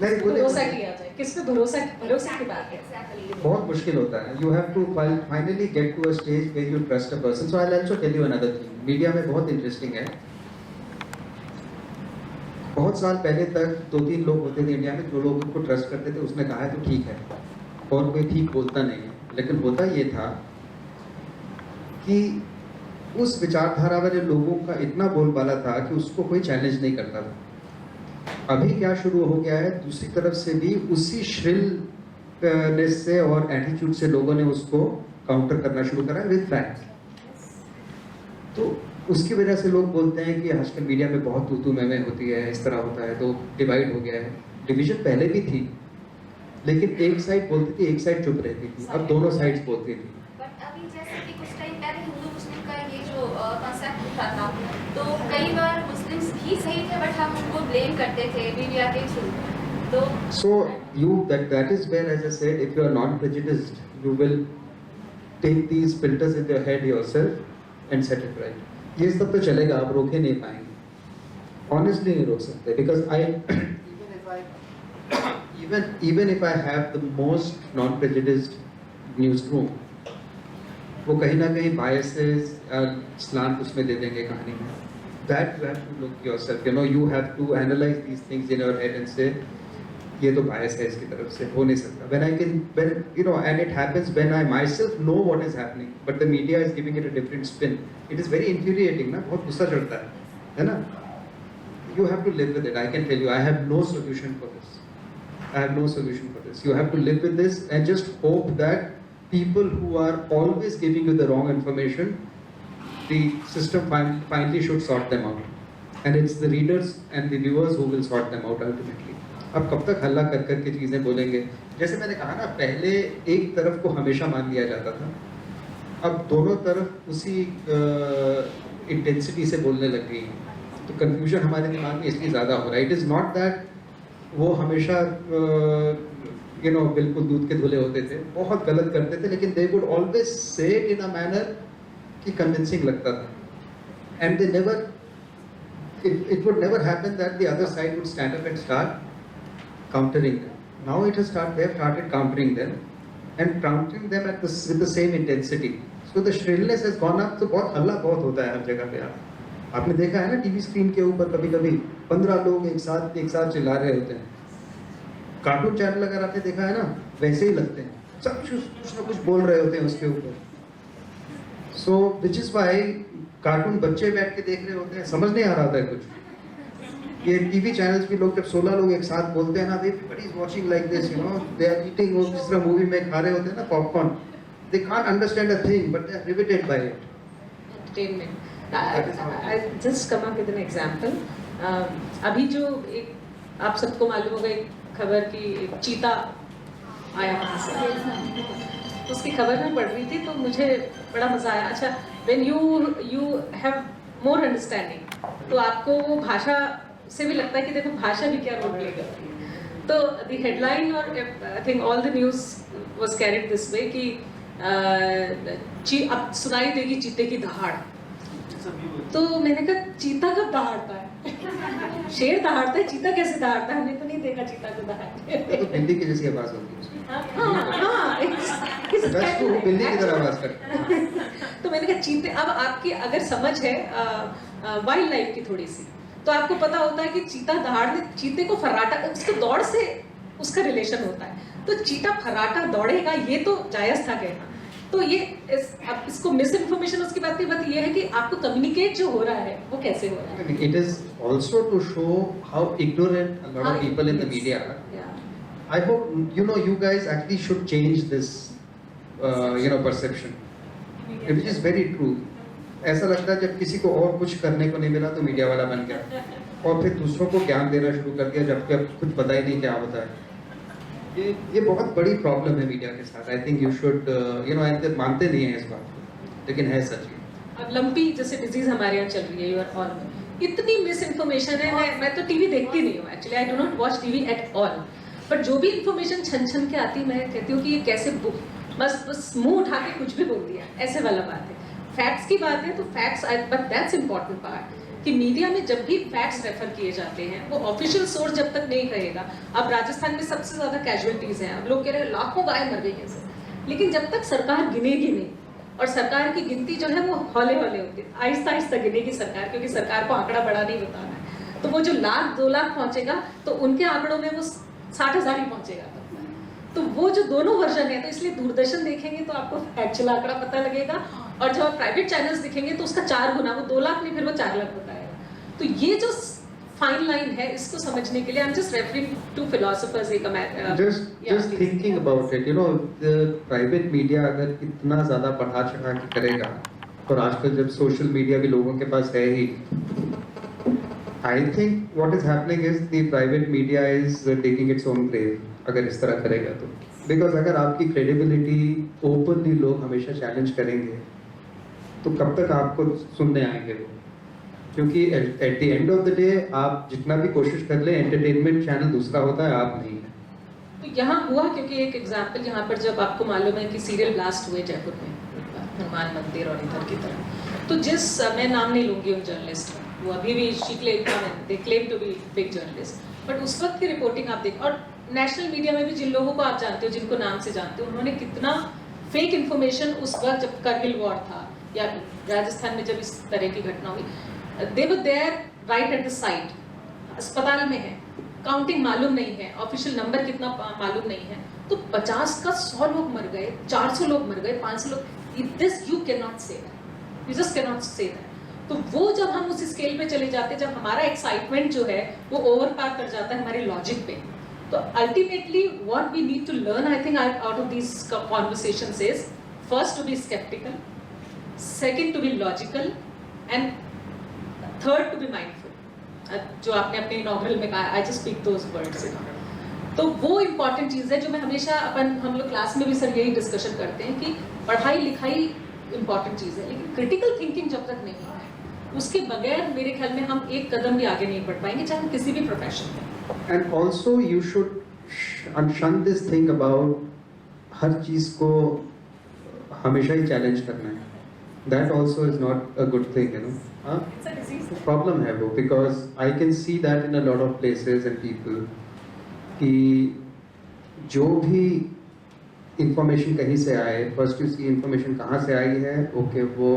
नहीं, भरोसा किया जाए, किस पे भरोसे की बात है। exactly. बहुत मुश्किल होता है। You have to finally get to a stage where you trust a person. So I will also tell you another thing, media में बहुत इंटरेस्टिंग है। बहुत साल पहले तक 2-3 लोग होते थे इंडिया में जो लोग उनको ट्रस्ट करते थे, उसने कहा है तो ठीक है, और कोई ठीक बोलता नहीं है। लेकिन होता ये था कि उस विचारधारा वाले लोगों का इतना बोलबाला था कि उसको कोई चैलेंज नहीं करता था। अभी क्या शुरू हो गया है, दूसरी तरफ से भी उसी श्रिलनेस से और एटीट्यूड से लोगों ने उसको काउंटर करना शुरू करा विद फैक्ट्स। तो उसकी वजह से लोग बोलते हैं कि आजकल मीडिया में बहुत तू मैं होती है, इस तरह होता है, तो डिवाइड हो गया है। डिवीजन पहले भी थी, लेकिन एक साइड बोलती थी, एक साइड चुप रहती थी, अब दोनों साइड्स बोलती थी। बट अभी जैसे कि कुछ टाइम पहले हिंदू मुस्लिम का ये जो कॉन्सेप्ट उठा था, तो कई बार मुस्लिम्स भी सही थे, बट हम उनको ब्लेम करते थे मीडिया के थ्रू। तो So that is where, as I said, if you are non-prejudiced, you will take these filters in your head yourself and set it right. ये सब तो चलेगा, आप रोके नहीं पाएंगे, honestly नहीं रोक सकते, because even if I have the most non-prejudiced newsroom, वो कहीं ना कहीं biases slant उसमें दे देंगे कहानी में। That you have to look yourself, you know, you have to analyze these things in your head and say, ये तो bias है इसकी तरफ से, हो नहीं सकता। When you know, and it happens when I myself know what is happening, but the media is giving it a different spin. It is very infuriating, ना, बहुत गुस्सा चढ़ता है ना? You have to live with it. I can tell you, I have no solution for this. I have no solution for this. You have to live with this and just hope that people who are always giving you the wrong information, the system finally should sort them out. And it's the readers and the viewers who will sort them out ultimately. अब कब तक हल्ला कर कर के चीज़ें बोलेंगे? जैसे मैंने कहा ना, पहले एक तरफ को हमेशा मान लिया जाता था, अब दोनों तरफ उसी इंटेंसिटी से बोलने लग गई हैं, तो कंफ्यूजन हमारे दिमाग में इसलिए ज़्यादा हो रहा है। इट इज़ नॉट दैट वो हमेशा बिल्कुल दूध के धुले होते थे, बहुत गलत करते थे, लेकिन they would always say it in a manner कि कन्विंसिंग लगता था, and they never it would never happen that the other side would stand up and start countering them. Now they have started countering them and countering them with the same intensity. So the shrillness has gone up. तो बहुत हल्ला बहुत होता है हर जगह पे। आपने देखा है ना टीवी स्क्रीन के ऊपर कभी-कभी 15 लोग एक साथ चिल्ला रहे होते हैं। कार्टून चैनल अगर आपने देखा है ना, वैसे ही लगते हैं, सब कुछ ना कुछ बोल रहे होते हैं उसके ऊपर। So which is why cartoon बच्चे बैठ के देख रहे होते हैं, समझ नहीं आ रहा था कुछ। ये टीवी चैनल्स भी लोग जब 16 लोग एक साथ बोलते हैं ना, everybody is watching like this, they are eating, वो जिस तरह मूवी में खा रहे होते हैं ना popcorn, they can't understand a thing but they are riveted by it. Entertainment. I'll just come up with an example. अभी जो एक आप सबको मालूम होगा एक खबर की एक चीता आया वहाँ से, उसकी खबर में पढ़ रही थी तो मुझे बड़ा मजा आया। अच्छा, when you have more understanding, तो आपको वो भाषा से भी लगता है कि देखो भाषा भी क्या रोल प्ले करती है। तो the headline और I think all the news was carried this way कि अब सुनाई देगी चीते की दहाड़। तो मैंने कहा चीता कब दहाड़ता है? शेर दहाड़ता है, चीता कैसे दहाड़ता है? हमने तो नहीं देखा चीता को दहाड़ते। तो बिल्ली की जैसी आवाज होती है उसकी। बिल्ली की तरह आवाज करती है। तो मैंने कहा चीते, अब आपकी अगर समझ है वाइल्ड लाइफ की थोड़ी सी, तो आपको पता होता है कि चीता दहाड़ने, चीते को फर्राटा, उसके दौड़ से उसका रिलेशन होता है। तो चीता फर्राटा दौड़ेगा, ये तो जायज था कहना। तो ये अब इसको मिस इन्फॉर्मेशन उसकी बात ये है कि आपको कम्युनिकेट जो हो रहा है वो कैसे हो रहा है। It is also to show how ignorant a lot of people in the media are. I hope you guys actually should change this perception, which is very true. ऐसा लगता है जब किसी को और कुछ करने को नहीं मिला तो मीडिया वाला बन गया और फिर दूसरों को ज्ञान देना शुरू कर दिया, जबकि अब कुछ पता ही नहीं क्या होता है। ये बहुत बड़ी प्रॉब्लम है मीडिया के साथ। आई थिंक यू शुड मानते नहीं है इस बात को, लेकिन है सच। अब लंपी जैसे डिजीज हमारे यहाँ चल रही है, यू आर ऑल, इतनी मिस इन्फॉर्मेशन है। मैं तो टीवी देखती नहीं हूँ actually, I do not watch TV at all, but जो भी इन्फॉर्मेशन छन के आती मैं कहती हूँ कि ये कैसे बस मुंह उठा के कुछ भी बोल दिया, ऐसे वाला बात है। फैक्ट्स की बात है तो facts, but that's important part कि मीडिया में जब भी फैक्ट्स रेफर किए जाते हैं वो ऑफिशियल सोर्स जब तक नहीं कहेगा। अब राजस्थान में सबसे ज़्यादा कैजुअलिटीज़ हैं, अब लोग कह रहे हैं लाखों गाय मर गई हैं सर, लेकिन जब तक सरकार गिनेगी नहीं, और सरकार की गिनती जो है वो हौले हौले होती है, आहिस्ता आहिस्ता गिनेगी सरकार, क्योंकि सरकार को आंकड़ा बड़ा नहीं बताना है। तो वो जो 1,00,000-2 लाख पहुँचेगा तो उनके आंकड़ों में वो 60,000 ही पहुँचेगा। तो वो जो दोनों वर्जन है, तो इसलिए दूरदर्शन देखेंगे तो आपको एक्चुअल आंकड़ा पता लगेगा, और जब आप प्राइवेट चैनल्स दिखेंगे तो उसका 4 गुना, वो 2 लाख नहीं फिर वो 4 लाख बताएगा। तो ये जो फाइन लाइन है, इसको समझने के लिए I am just referring to philosophers. just thinking about it, the private media अगर इतना ज़्यादा बढ़ा चढ़ा के करेगा, और आजकल जब सोशल मीडिया भी लोगों के पास है ही, I think what is happening is the private media is taking its own grave अगर इस तरह करेगा तो। बिकॉज अगर आपकी क्रेडिबिलिटी ओपनली लोग हमेशा चैलेंज करेंगे तो कब तक आपको सुनने आएंगे वो? क्योंकि at the end of the day आप जितना भी कोशिश कर ले, एंटरटेनमेंट चैनल दूसरा होता है, आप नहीं है। तो यहाँ हुआ, क्योंकि एक एग्जाम्पल यहाँ पर जब आपको मालूम है कि सीरियल ब्लास्ट हुए जयपुर में, हनुमान मंदिर और इधर की तरफ, तो जिस, मैं नाम नहीं लूँगी उन जर्नलिस्ट का, वो अभी भी they claim to be big journalist, but उस वक्त की रिपोर्टिंग आप देख, और नेशनल मीडिया में भी जिन लोगों को आप जानते हो, जिनको नाम से जानते हो, उन्होंने कितना फेक इन्फॉर्मेशन उस वक्त जब करगिल वॉर था या राजस्थान में जब इस तरह की घटना हुई, they were there right at the site, अस्पताल में है, काउंटिंग मालूम नहीं है, ऑफिशियल नंबर कितना मालूम नहीं है, तो 50 का 100 लोग मर गए, 400 लोग मर गए, 500 लोग, this you can not say that, you just can not say that. तो वो जब हम उस स्केल पे चले जाते हैं, जब हमारा एक्साइटमेंट जो है वो ओवर पार कर जाता है हमारे लॉजिक पे, तो ultimately what we need to learn, I think out of these conversations is first to be sceptical, second to be logical, and third to be mindful, जो आपने अपने इनॉग्रल में कहा, I just speak those words. तो वो important चीज़ है जो मैं हमेशा हम लोग क्लास में भी सर यही डिस्कशन करते हैं कि पढ़ाई लिखाई इम्पॉर्टेंट चीज़ है, लेकिन क्रिटिकल थिंकिंग जब तक नहीं है उसके बगैर मेरे ख्याल में हम एक कदम भी आगे नहीं बढ़ पाएंगे, चाहे हम किसी भी प्रोफेशन में. And also you should shun this thing about हर चीज को हमेशा ही चैलेंज करना है. That also is not a good thing, you know. It's a disease. Problem है वो, because I can see that in a lot of places and people कि जो भी इंफॉर्मेशन कहीं से आए, फर्स्ट यू सी इंफॉर्मेशन कहाँ से आई है, ओके वो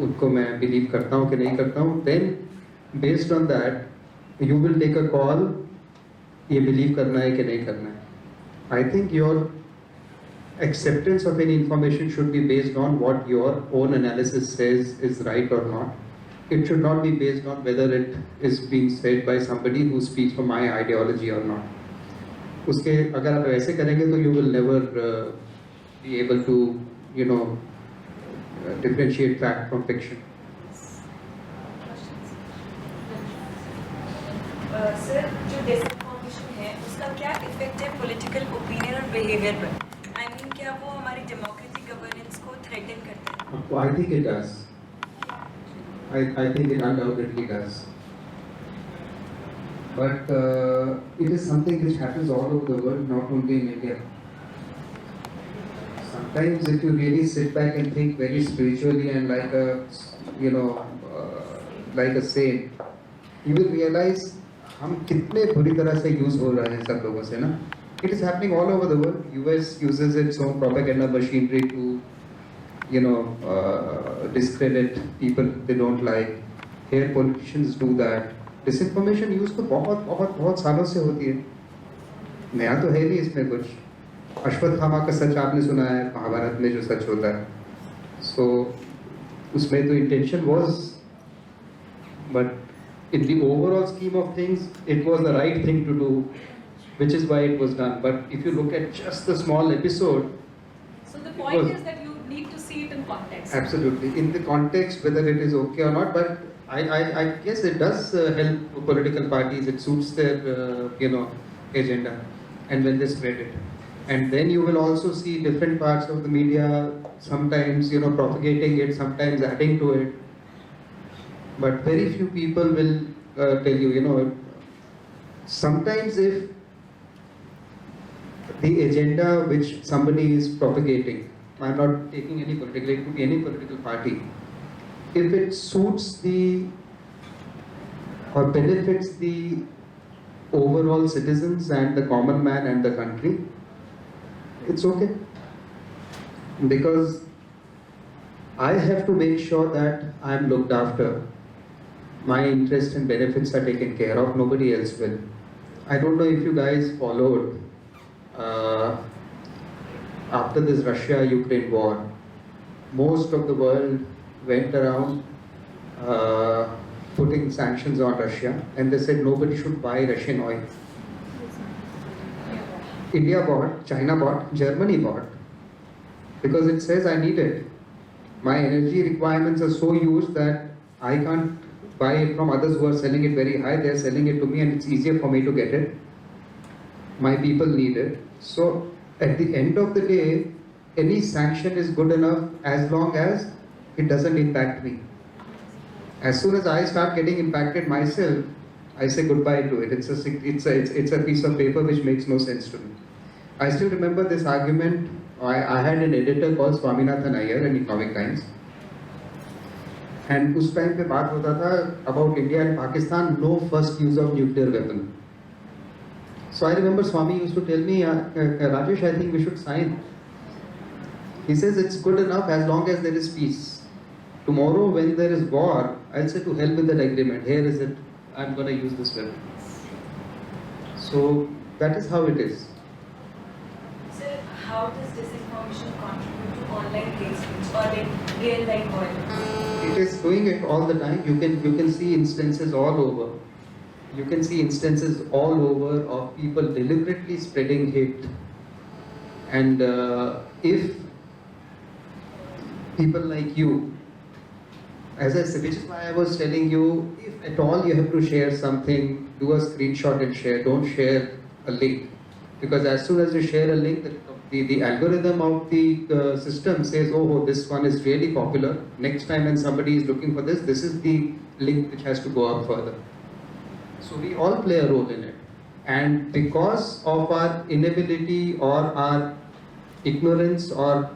उनको मैं बिलीव करता हूँ कि नहीं करता हूँ, then based on that you will take a call, ये बिलीव करना है कि नहीं करना है. I think your acceptance of any information should be based on what your own analysis says is right or not. It should not be based on whether it is being said by somebody who speaks for my ideology or not. उसके अगर आप ऐसे करेंगे तो you will never be able to, you know, differentiate fact from fiction. Sir, जो disinformation है उसका क्या इफेक्ट है पॉलिटिकल ओपिनियन और बिहेवियर पर? क्या वो हमारी डेमोक्रेटिक गवर्नेंस को थ्रेटन करता है? I think it does. I think it undoubtedly does. But it is something which happens all over the world, not only in India. Sometimes, if you really sit back and think very spiritually and like a, you know, like a saint, you will realize हम कितने बुरी तरह से use हो रहे हैं सब लोगों से ना. It is happening all over the world. US uses its own propaganda machinery to, you know, discredit people they don't like. Here politicians do that. Disinformation use तो बहुत सालों से होती है. नया तो है नहीं इसमें कुछ. अश्वत्थामा का सच आपने सुना है महाभारत में जो सच होता है. So उसमें तो intention was, but in the overall scheme of things, it was the right thing to do, which is why it was done. But if you look at just the small episode, so the point is that you need to see it in context. Absolutely, in the context, whether it is okay or not. But I guess it does help political parties. It suits their you know, agenda, and when they spread it, and then you will also see different parts of the media sometimes, you know, propagating it, sometimes adding to it. But very few people will tell you, you know, sometimes if the agenda which somebody is propagating, I'm not taking any political, it could be any political party, if it suits the or benefits the overall citizens and the common man and the country, it's okay. Because I have to make sure that I'm looked after, my interests and benefits are taken care of, nobody else will. I don't know if you guys followed after this Russia-Ukraine war, most of the world went around putting sanctions on Russia, and they said nobody should buy Russian oil. India bought, China bought, Germany bought, because it says I need it. My energy requirements are so huge that I can't buy it from others who are selling it very high. They are selling it to me and it's easier for me to get it. My people need it. So at the end of the day, any sanction is good enough as long as it doesn't impact me. As soon as I start getting impacted myself, I say goodbye to it. It's a piece of paper which makes no sense to me. I still remember this argument. I had an editor called Swaminathan Iyer in Economic Times, and उस time पे बात होता था about India and Pakistan, no first use of nuclear weapon. So I remember Swami used to tell me, Rajesh, I think we should sign. He says it's good enough as long as there is peace. Tomorrow when there is war, I'll say to hell with that agreement. Here is it. I'm going to use this weapon. So that is how it is. Sir, how does disinformation contribute to online hate speech or like real life violence? It is doing it all the time. You can see instances all over. You can see instances all over of people deliberately spreading hate. And if people like you, as I said, which is why I was telling you, if at all you have to share something, do a screenshot and share. Don't share a link, because as soon as you share a link, the the algorithm of the system says, oh, this one is really popular. Next time when somebody is looking for this, this is the link which has to go up further. So we all play a role in it. And because of our inability or our ignorance or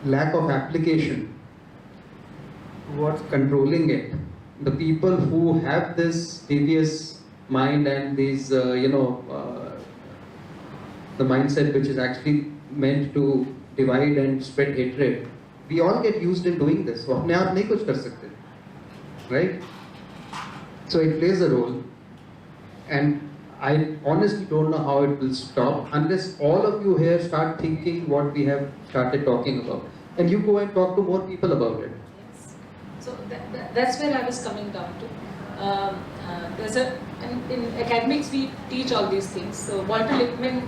lack of application towards controlling it, the people who have this devious mind and these, the mindset which is actually meant to divide and spread hatred, we all get used in doing this. So अपने आप नहीं कुछ कर सकते, right? So it plays a role, and I honestly don't know how it will stop unless all of you here start thinking what we have started talking about, and you go and talk to more people about it. Yes. So that's where I was coming down to. In academics we teach all these things. So Walter Lippmann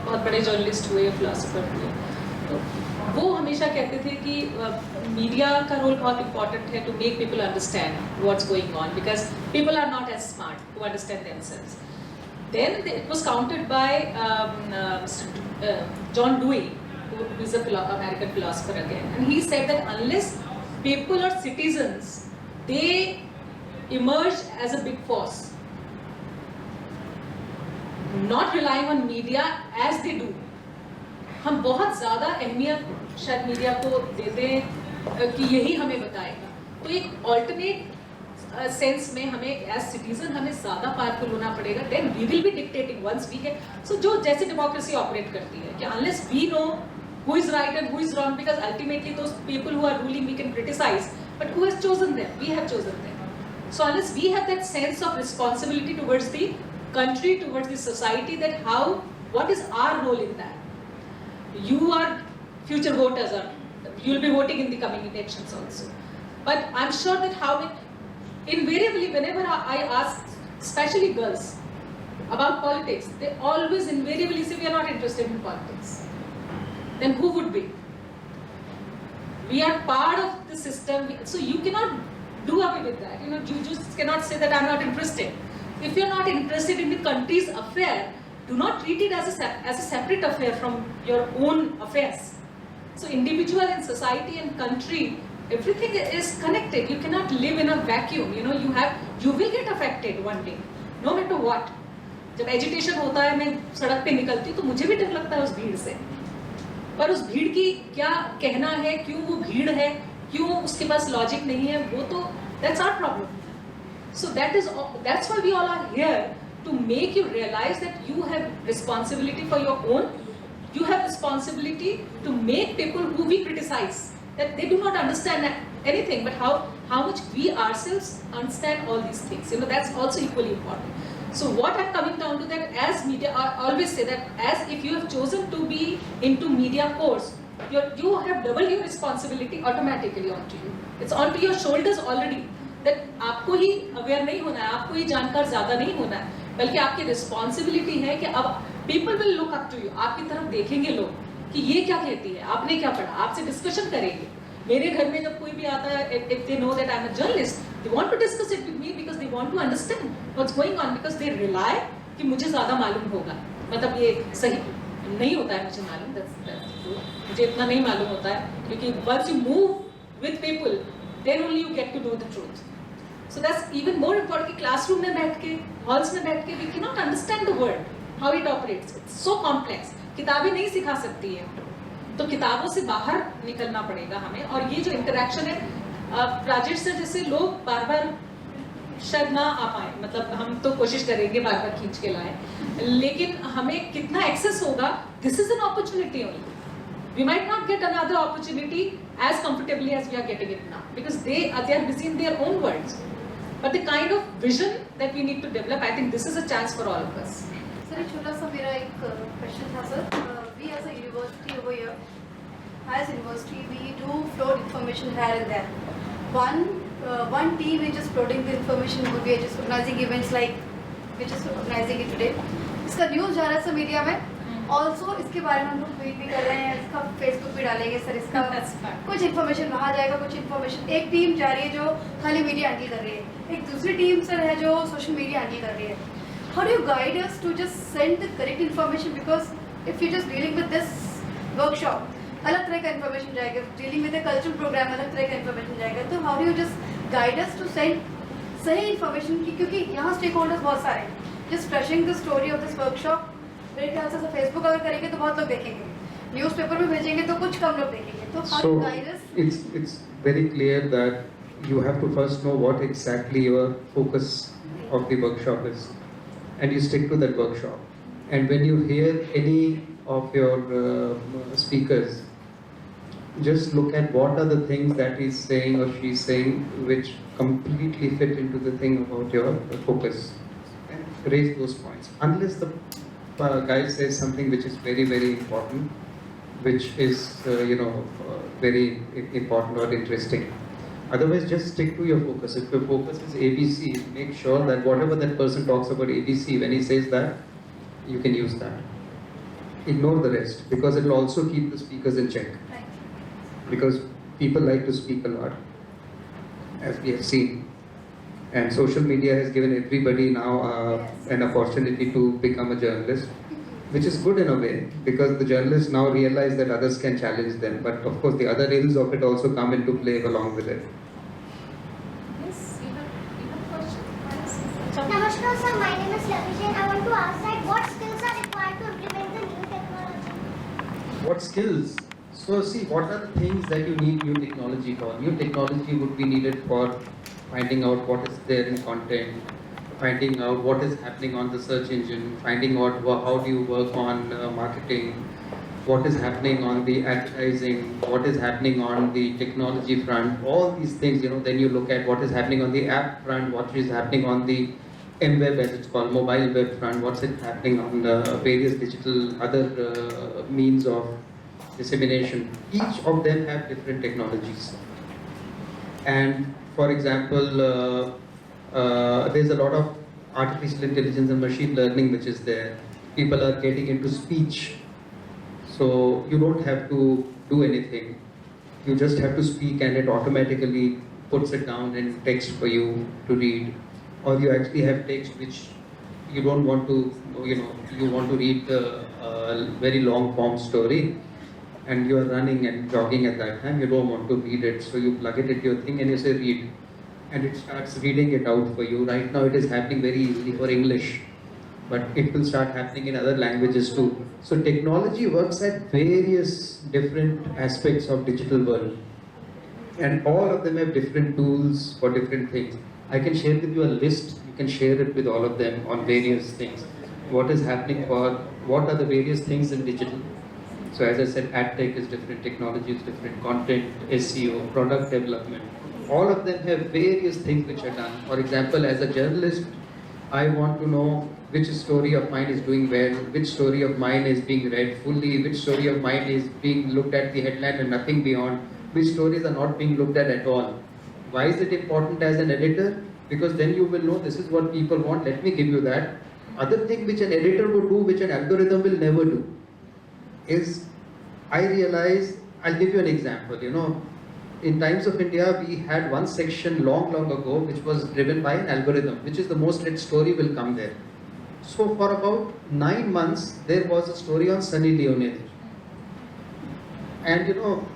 बहुत बड़े journalist हुए, philosopher हुए, तो वो हमेशा कहते थे कि मीडिया का रोल बहुत इम्पोर्टेंट है to make people understand what's going on, because people are not as smart to understand themselves. Then it was countered by John Dewey, who is an American philosopher again, and he said that unless people or citizens, they emerge as a big force, not relying on media as they do. हम बहुत ज़्यादा अहमियत शायद media को देते हैं कि यही हमें बताएगा, तो एक ऑल्टरनेट सेंस में हमें एज सिटीजन हमें ज़्यादा पावरफुल होना पड़ेगा. Then we will be dictating once we get. So जो जैसे डेमोक्रेसी ऑपरेट करती है कि unless we know who is right and who is wrong, because ultimately those people who are ruling we can criticize, but who has chosen them? We have chosen them. So unless we have that sense of responsibility towards the country, towards the society, that what is our role in that? You are future voters, you will be voting in the coming elections also. But I'm sure that invariably whenever I ask, especially girls, about politics, they always invariably say we are not interested in politics. Then who would be? We are part of the system, so you cannot do away with that. You just cannot say that I'm not interested. If you're not interested in the country's affair, do not treat it as a separate affair from your own affairs. So individual and society and country, everything is connected. You cannot live in a vacuum. You will get affected one day, no matter what. जब agitation होता है, मैं सड़क पे निकलती हूँ तो मुझे भी डर लगता है उस भीड़ से, पर उस भीड़ की क्या कहना है, क्यों वो भीड़ है, क्यों उसके पास लॉजिक नहीं है, वो तो that's our problem. So that's why we all are here, to make you realize that you have responsibility for your own. You have responsibility to make people who we criticize that they do not understand anything, but how much we ourselves understand all these things. That's also equally important. So what I'm coming down to, that as media, I always say that as if you have chosen to be into media course, you have double your responsibility automatically onto you. It's onto your shoulders already. That आपको ही aware नहीं होना है, आपको ही जानकार ज़्यादा नहीं होना है, बल्कि आपकी रिस्पॉन्सिबिलिटी है कि अब people will look up to you. आपकी तरफ देखेंगे लोग कि ये क्या कहती है, आपने क्या पढ़ा, आपसे डिस्कशन करेंगे. मेरे घर में जब कोई भी आता है, if they know that I'm a journalist, they want to discuss it with me because they want to understand what's going on, because they rely कि मुझे ज़्यादा मालूम होगा. मतलब ये सही नहीं होता है मुझे मालूम, मुझे इतना नहीं मालूम होता है, क्योंकि once you move with people, then only you get to know the truth. So that's even more important कि classroom में बैठ के, halls में बैठ के, we cannot understand the world, how it operates. It's so complex. किताबें नहीं सिखा सकती है, तो किताबों से बाहर निकलना पड़ेगा हमें. और ये जो इंटरेक्शन है, राजेश सर जैसे लोग बार बार शायद ना आ पाए, मतलब हम तो कोशिश करेंगे बार बार खींच के लाएं, लेकिन हमें कितना एक्सेस होगा, this is an opportunity only. We might not get another opportunity as comfortably as we are getting it now, because they are busy in their own worlds. But the kind of vision that we need to develop, I think this is a chance for all of us. Sir एक छोटा सा मेरा एक question था sir. We as a university over here, as university we do float information here and there. One team is just floating the information. We are just organizing events like we're just organizing it today. इसका news जा रहा है sir media में. Also इसके बारे में हम लोग ट्वीट भी कर रहे हैं, इसका फेसबुक भी डालेंगे सर. इसका कुछ इन्फॉर्मेशन वहाँ जाएगा, कुछ इन्फॉर्मेशन एक टीम जा रही है जो खाली मीडिया हैंडल कर रही है, एक दूसरी टीम सर है जो सोशल मीडिया हैंडल कर रही है. How do you guide us to just send the correct information, because if you're just dealing with this workshop, अलग तरह का information जाएगा. Dealing with a cultural program, अलग तरह का information जाएगा. तो how do you just guide us to send सही information की, क्योंकि यहाँ stakeholders बहुत सारे हैं. Just brushing the story of this workshop, मेरे ख्याल से Facebook अगर करेंगे तो बहुत लोग देखेंगे. Newspaper में भेजेंगे तो कुछ कम लोग देखेंगे. तो how do you guide us? It's very clear that you have to first know what exactly your focus of the workshop is, and you stick to that workshop. And when you hear any of your speakers, just look at what are the things that he's saying or she's saying which completely fit into the thing about your focus, and raise those points. Unless the guy says something which is very, very important, which is very important or interesting. Otherwise, just stick to your focus. If your focus is ABC, make sure that whatever that person talks about ABC, when he says that, you can use that. Ignore the rest, because it will also keep the speakers in check. Because people like to speak a lot, as we have seen. And social media has given everybody now an opportunity to become a journalist, which is good in a way, because the journalists now realize that others can challenge them. But of course, the other ills of it also come into play along with it. Yes, you have a question? Namaskar sir, my name is Lavish and I want to ask that what skills are required to implement the new technology? What skills? So see, what are the things that you need new technology for? New technology would be needed for finding out what is there in content, finding out what is happening on the search engine, finding out how do you work on marketing, what is happening on the advertising, what is happening on the technology front, all these things, then you look at what is happening on the app front, what is happening on the MWeb as it's called, mobile web front, what's it happening on the various digital other means of dissemination. Each of them have different technologies. And for example, there's a lot of artificial intelligence and machine learning which is there. People are getting into speech. So you don't have to do anything. You just have to speak and it automatically puts it down in text for you to read. Or you actually have text which you don't want to, you want to read a very long form story and you are running and jogging at that time, you don't want to read it. So you plug it into your thing and you say read. And it starts reading it out for you. Right now it is happening very easily for English, but it will start happening in other languages too. So technology works at various different aspects of digital world, and all of them have different tools for different things. I can share with you a list, you can share it with all of them on various things. What is happening for, what are the various things in digital? So as I said, ad tech is different, technology is different, content, SEO, product development. All of them have various things which are done. For example, as a journalist, I want to know which story of mine is doing well, which story of mine is being read fully, which story of mine is being looked at the headline and nothing beyond, which stories are not being looked at all. Why is it important as an editor? Because then you will know this is what people want, let me give you that. Other thing which an editor would do, which an algorithm will never do, is I realize, I'll give you an example, in Times of India, we had one section long ago which was driven by an algorithm, which is the most read story will come there. So for about 9 months, there was a story on Sunny Leone there. And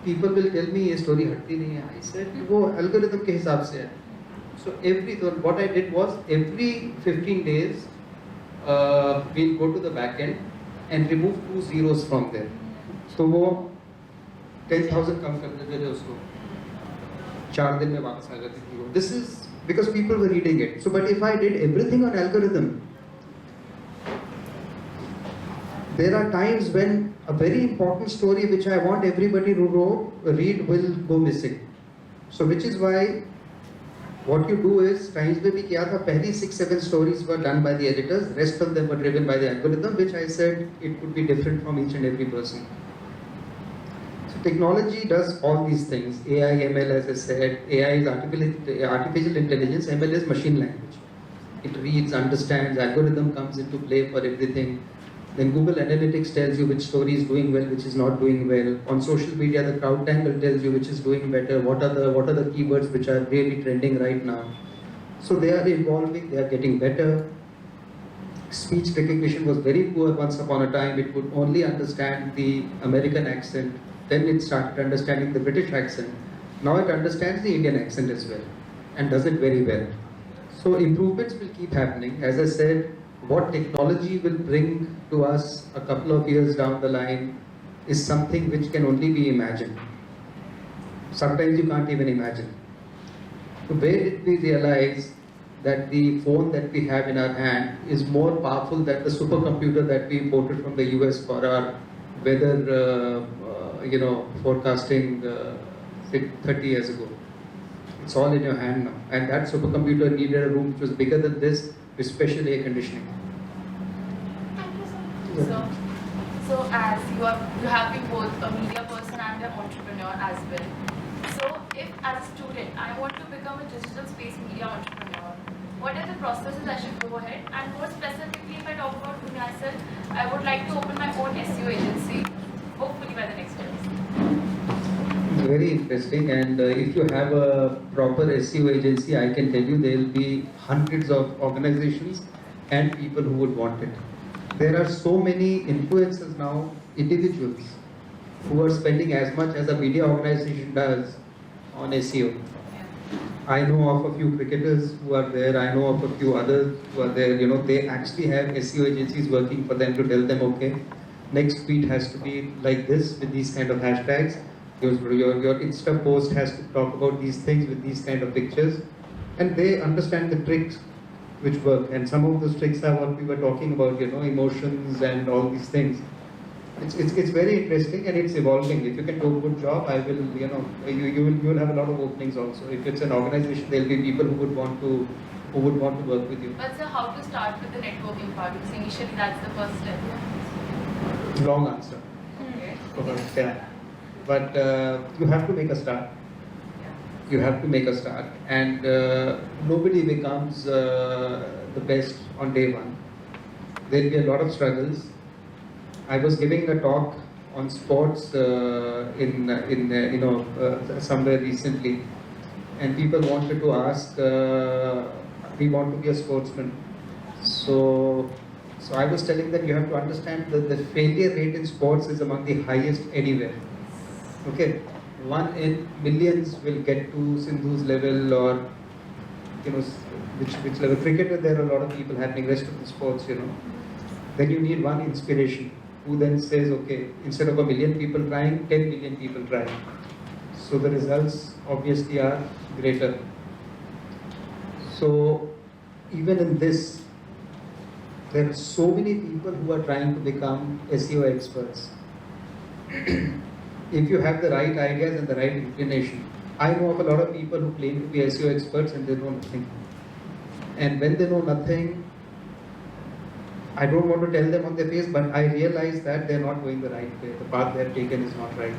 people will tell me, ये story हटती नहीं है. I said, वो algorithm के हिसाब से है. So what I did was, every 15 days, we'll go to the back end and remove 2 zeros from there. So वो 10,000 कम कर देते थे उसको. 4 दिन में वापस आ जाती थी वो. This is because people were reading it. So, but if I did everything on algorithm, there are times when a very important story which I want everybody to read will go missing. So, which is why what you do is, Times में भी किया था, पहली 6-7 stories were done by the editors, rest of them were driven by the algorithm, which I said it could be different from each and every person. Technology does all these things. AI, ML, as I said, AI is artificial intelligence, ML is machine language. It reads, understands, algorithm comes into play for everything. Then Google Analytics tells you which story is doing well, which is not doing well. On social media, the crowd tangle tells you which is doing better, what are the keywords which are really trending right now. So they are evolving, they are getting better. speech recognition was very poor once upon a time. It would only understand the American accent. Then it started understanding the British accent. Now it understands the Indian accent as well and does it very well. So improvements will keep happening. As I said, what technology will bring to us a couple of years down the line is something which can only be imagined. Sometimes you can't even imagine. So where did we realize that the phone that we have in our hand is more powerful than the supercomputer that we imported from the US for our weather, forecasting 30 years ago. It's all in your hand now. And that supercomputer needed a room which was bigger than this, with special air conditioning. So as you have been both a media person and an entrepreneur as well. So if as a student I want to become a digital space media entrepreneur, what are the processes I should go ahead? And more specifically, if I talk about myself, I would like to open my own SEO agency, hopefully by the next year. Very interesting, and if you have a proper SEO agency, I can tell you there will be hundreds of organizations and people who would want it. There are so many influencers now, individuals, who are spending as much as a media organization does on SEO. I know of a few cricketers who are there, I know of a few others who are there, they actually have SEO agencies working for them to tell them, okay, next tweet has to be like this with these kind of hashtags. Your Insta post has to talk about these things with these kind of pictures, and they understand the tricks which work. And some of those tricks are what we were talking about, emotions and all these things. It's very interesting and it's evolving. If you can do a good job, I will, you will have a lot of openings also. If it's an organization, there will be people who would want to work with you. But sir, how to start with the networking part? Because initially that's the first step. Long answer. Okay. Yeah. But you have to make a start. You have to make a start, and nobody becomes the best on day one. There will be a lot of struggles. I was giving a talk on sports somewhere recently, and people wanted to ask, we want to be a sportsman. So I was telling them, you have to understand that the failure rate in sports is among the highest anywhere. Okay, 1 in millions will get to Sindhu's level, or which level. Cricketer, there are a lot of people happening. Rest of the sports, Then you need one inspiration who then says, okay, instead of 1 million people trying, 10 million people trying. So the results obviously are greater. So even in this, there are so many people who are trying to become SEO experts. If you have the right ideas and the right inclination. I know of a lot of people who claim to be SEO experts and they know nothing. And when they know nothing, I don't want to tell them on their face, but I realize that they're not going the right way. The path they have taken is not right.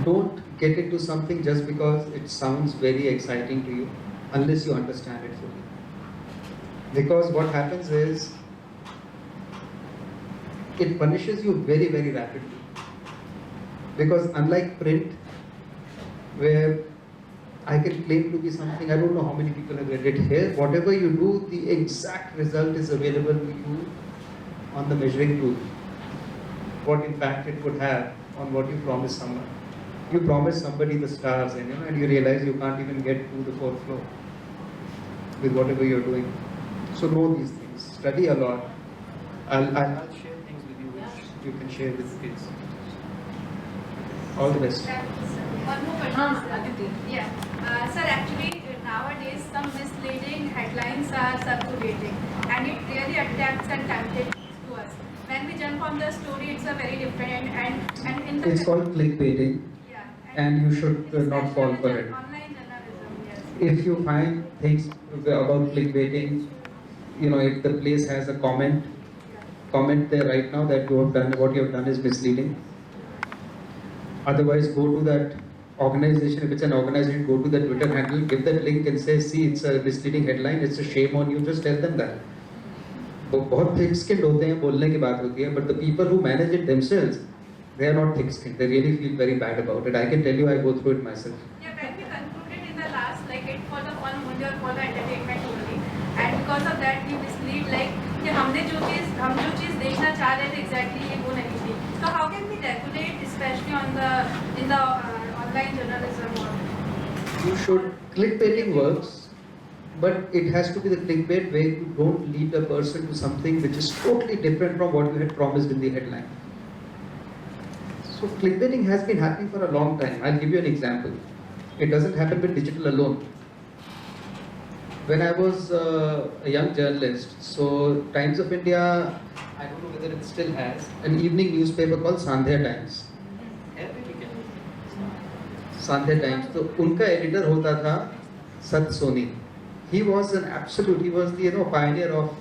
Don't get into something just because it sounds very exciting to you, unless you understand it fully. Because what happens is, it punishes you very, very rapidly. Because unlike print, where I can claim to be something, I don't know how many people have read it here, whatever you do, the exact result is available to you on the measuring tool. What impact it would have on what you promise someone. You promise somebody the stars, and you realize you can't even get to the 4th floor with whatever you're doing. So know these things, study a lot. I'll share things with you which you can share with the kids. All the best. One more question. Yeah. Sir, actually nowadays some misleading headlines are circulating and it really attracts and tempts to us. When we jump on the story, it's a very different and in the... It's called clickbaiting, and you should not fall for it. Online journalism, yes. If you find things about clickbaiting, if the place has a comment there right now that what you have done is misleading. Otherwise, go to that organization. If it's an organization, go to the Twitter handle, give that link and say, see, it's a misleading headline, it's a shame on you, just tell them that. बहुत thick-skinned होते हैं, बोलने की बात होती है, but the people who manage it themselves, they are not thick-skinned. They really feel very bad about it. I can tell you, I go through it myself. Yeah, when we concluded in the last, like it for the fun only or for the entertainment only, and because of that we mislead like कि हम जो चीज़ देखना चाह रहे थे exactly ये वो नहीं थी. So how can we regulate, especially in the online journalism? You should, clickbaiting works, but it has to be the clickbait where you don't lead a person to something which is totally different from what you had promised in the headline. So clickbaiting has been happening for a long time. I'll give you an example. It doesn't happen with digital alone. When I was a young journalist, so Times of India, I don't know whether it still has, an evening newspaper called Sandhya Times. Sandhya Times. तो उनका editor होता था Sat Soni. He was an absolute, he was the pioneer of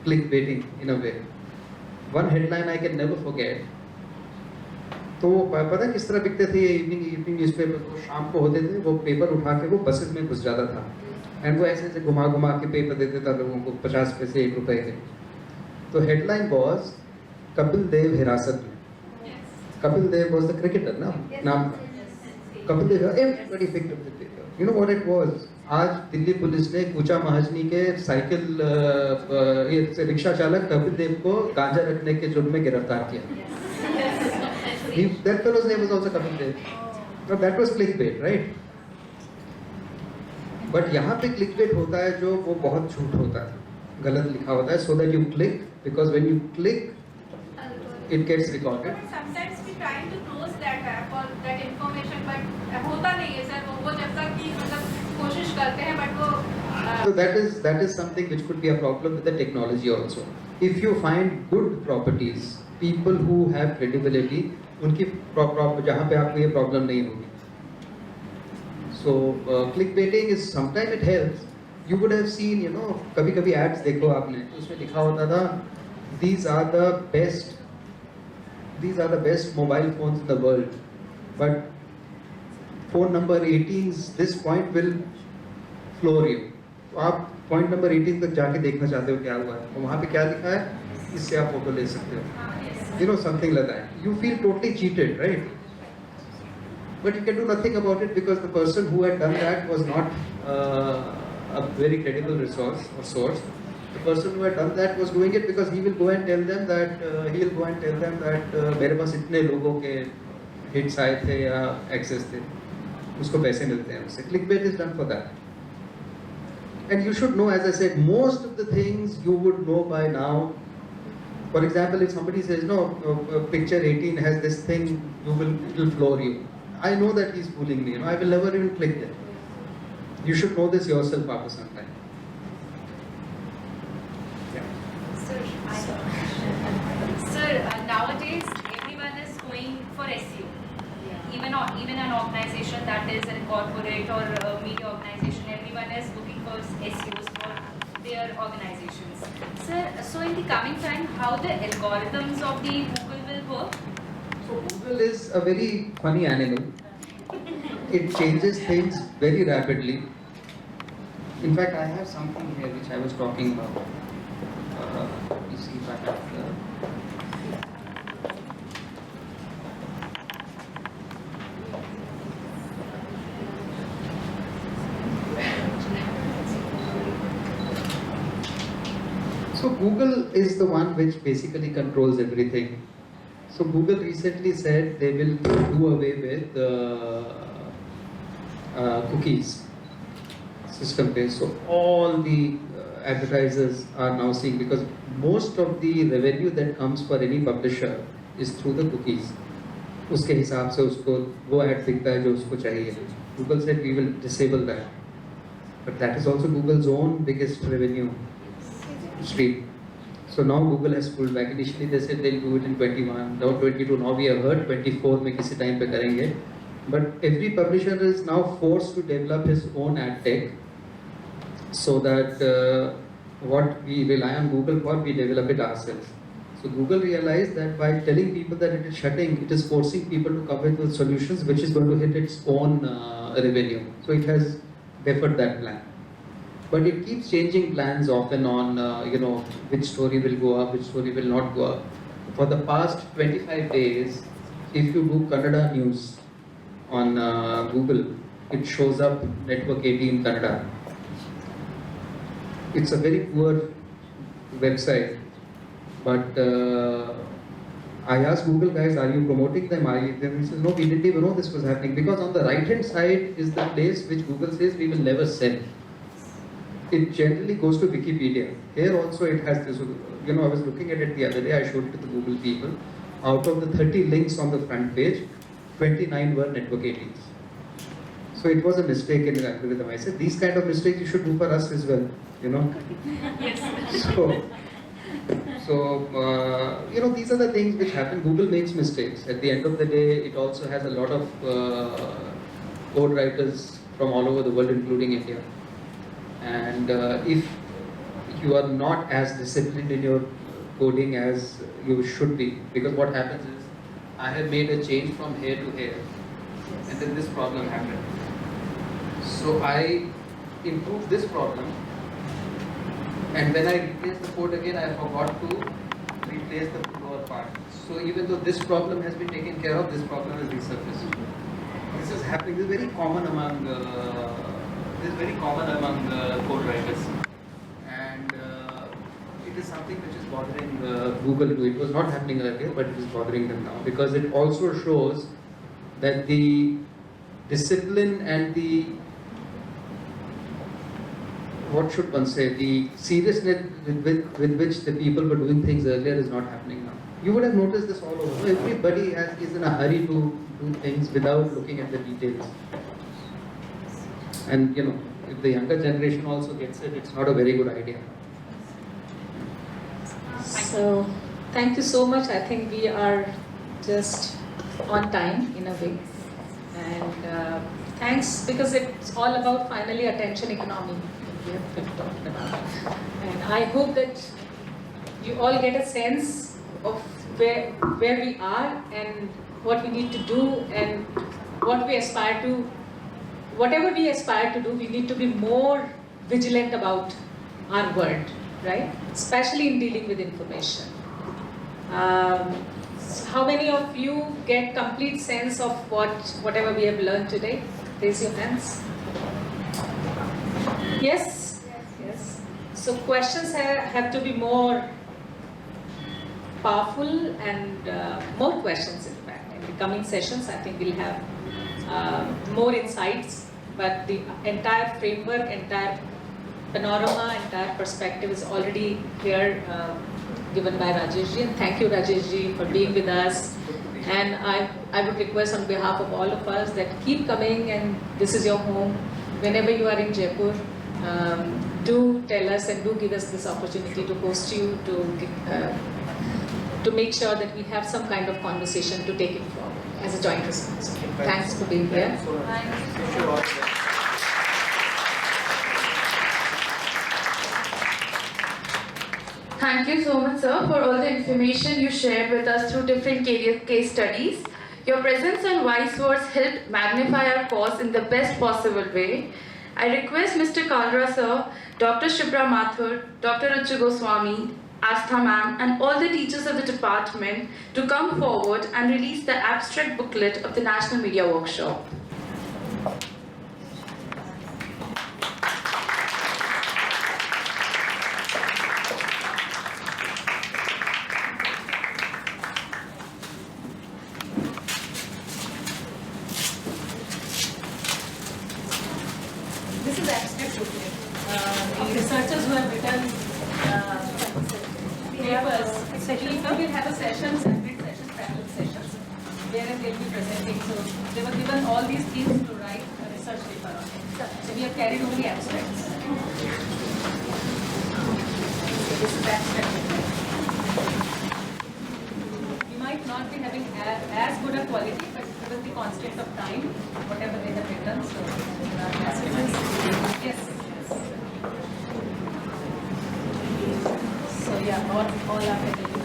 clickbaiting in a way. One headline I can never forget. तो पता है किस तरह बिकते थे ये इवनिंग न्यूज़पेपर को, शाम को होते थे, वो पेपर उठा के वो बसेस में घुस जाता था एंड वो ऐसे ऐसे घुमा घुमा के पेपर देते था लोगों को 50 पैसे 1 रुपए के. तो हेडलाइन वाज कपिल देव हिरासत में. Kapil Dev was the cricketer ना, नाम Kapil Dev, everybody picked up the paper. You know what it was. आज दिल्ली पुलिस ने कूचा महाजनी के साइकिल रिक्शा चालक कपिल देव को गांजा रखने के जुर्म में गिरफ्तार किया. That fellow's name was also Kapil Dev. Now that was clickbait, right? But यहाँ पे clickbait होता है जो वो बहुत झूठ होता है, गलत लिखा होता है, so that you click, because when you click, it gets recorded. But sometimes we trying to close that app or that information, but होता नहीं है सर. वो जब तक कि मतलब कोशिश करते हैं, but वो So that is something which could be a problem with the technology also. If you find good properties, people who have credibility, उनकी जहाँ पे आपको ये प्रॉब्लम नहीं होगी. So clickbaiting is sometimes it helps. You would have seen, कभी-कभी ads देखो आपने, तो उसमें लिखा होता था these are the best mobile phones in the world, but phone number 18's this point will floor you. तो आप point number 18 तक जाके देखना चाहते हो क्या हुआ है, तो वहाँ पे क्या लिखा है, इससे आप फोटो ले सकते हो. Something like that. You feel totally cheated, right? But you can do nothing about it because the person who had done that was not a very credible resource or source. The person who had done that was doing it because he will go and tell them that मेरे पास इतने लोगों के hits आए थे या access थे, उसको पैसे मिलते हैं उससे. Clickbait is done for that. And you should know, as I said, most of the things you would know by now. For example, if somebody says, no, picture 18 has this thing, it will floor you. I know that he's fooling me. I will never even click it. You should know this yourself after some time. Sir, nowadays everyone is going for SEO. Even an organization that is a corporate or a media organization, everyone is looking for SEOs for their organizations. Sir, so in the coming time, how the algorithms of the Google will work? So Google is a very funny animal. It changes things very rapidly. In fact, I have something here which I was talking about. Let me see if I have So Google is the one which basically controls everything. So Google recently said they will do away with cookies system based. So all the advertisers are now seeing, because most of the revenue that comes for any publisher is through the cookies. उसके हिसाब से उसको वो ad दिखता है जो उसको चाहिए. Google said we will disable that, but that is also Google's own biggest revenue stream. So now Google has pulled back. Initially they said they'll do it in 21, now 22, now we have heard 24 में किसी time पे करेंगे. But every publisher is now forced to develop his own ad tech, so that what we rely on Google for, we develop it ourselves. So Google realized that by telling people that it is shutting, it is forcing people to come with solutions which is going to hit its own revenue. So it has deferred that plan. But it keeps changing plans off and on, which story will go up, which story will not go up. For the past 25 days, if you do Kannada news on Google, it shows up Network 18 Kannada. It's a very poor website, but I asked Google guys, are you promoting them? He said, no, we didn't even know this was happening, because on the right hand side is the place which Google says we will never sell. It generally goes to Wikipedia. Here also it has this, I was looking at it the other day, I showed it to the Google people. Out of the 30 links on the front page, 29 were network 18s. So it was a mistake in the algorithm. I said, these kind of mistakes you should do for us as well, Yes. So, these are the things which happen. Google makes mistakes. At the end of the day, it also has a lot of code writers from all over the world, including India. And if you are not as disciplined in your coding as you should be, because what happens is, I have made a change from here to here, and then this problem happened. So I improved this problem, and when I replaced the code again, I forgot to replace the lower part. So even though this problem has been taken care of, this problem has resurfaced. This is happening. This is very common among code writers, and it is something which is bothering Google too. It was not happening earlier, but it is bothering them now, because it also shows that the discipline and the, what should one say, the seriousness with which the people were doing things earlier is not happening now. You would have noticed this all over. Everybody is in a hurry to do things without looking at the details. And if the younger generation also gets it, it's not a very good idea. So, thank you so much. I think we are just on time in a way. And thanks, because it's all about finally attention economy. We have been talking about. And I hope that you all get a sense of where we are and what we need to do and what we aspire to. Whatever we aspire to do, we need to be more vigilant about our world, right? Especially in dealing with information. How many of you get complete sense of whatever we have learned today? Raise your hands. Yes? Yes. So questions have to be more powerful and more questions, in fact. In the coming sessions, I think we'll have more insights, but the entire framework, entire panorama, entire perspective is already here, given by Rajesh ji. And thank you, Rajesh ji, for being with us. And I would request on behalf of all of us that keep coming, and this is your home. Whenever you are in Jaipur, do tell us and do give us this opportunity to host you, to make sure that we have some kind of conversation to take it forward as a joint responsibility. Thanks for being here. Thank you so much, sir, for all the information you shared with us through different case studies. Your presence and wise words helped magnify our cause in the best possible way. I request Mr. Kalra, sir, Dr. Shibra Mathur, Dr. Ruchu Goswami, Astha ma'am, and all the teachers of the department to come forward and release the abstract booklet of the National Media Workshop. This is abstract booklet. The researchers who have written papers, we will have a session, separate sessions, parallel sessions, wherein they'll be presenting. So they were given all these themes to write a research paper on it. So we have carried only abstracts. This is abstract booklet. We might not be having as good a quality, but given the constraint of time, whatever they have written, so yes. So yeah, all our faculty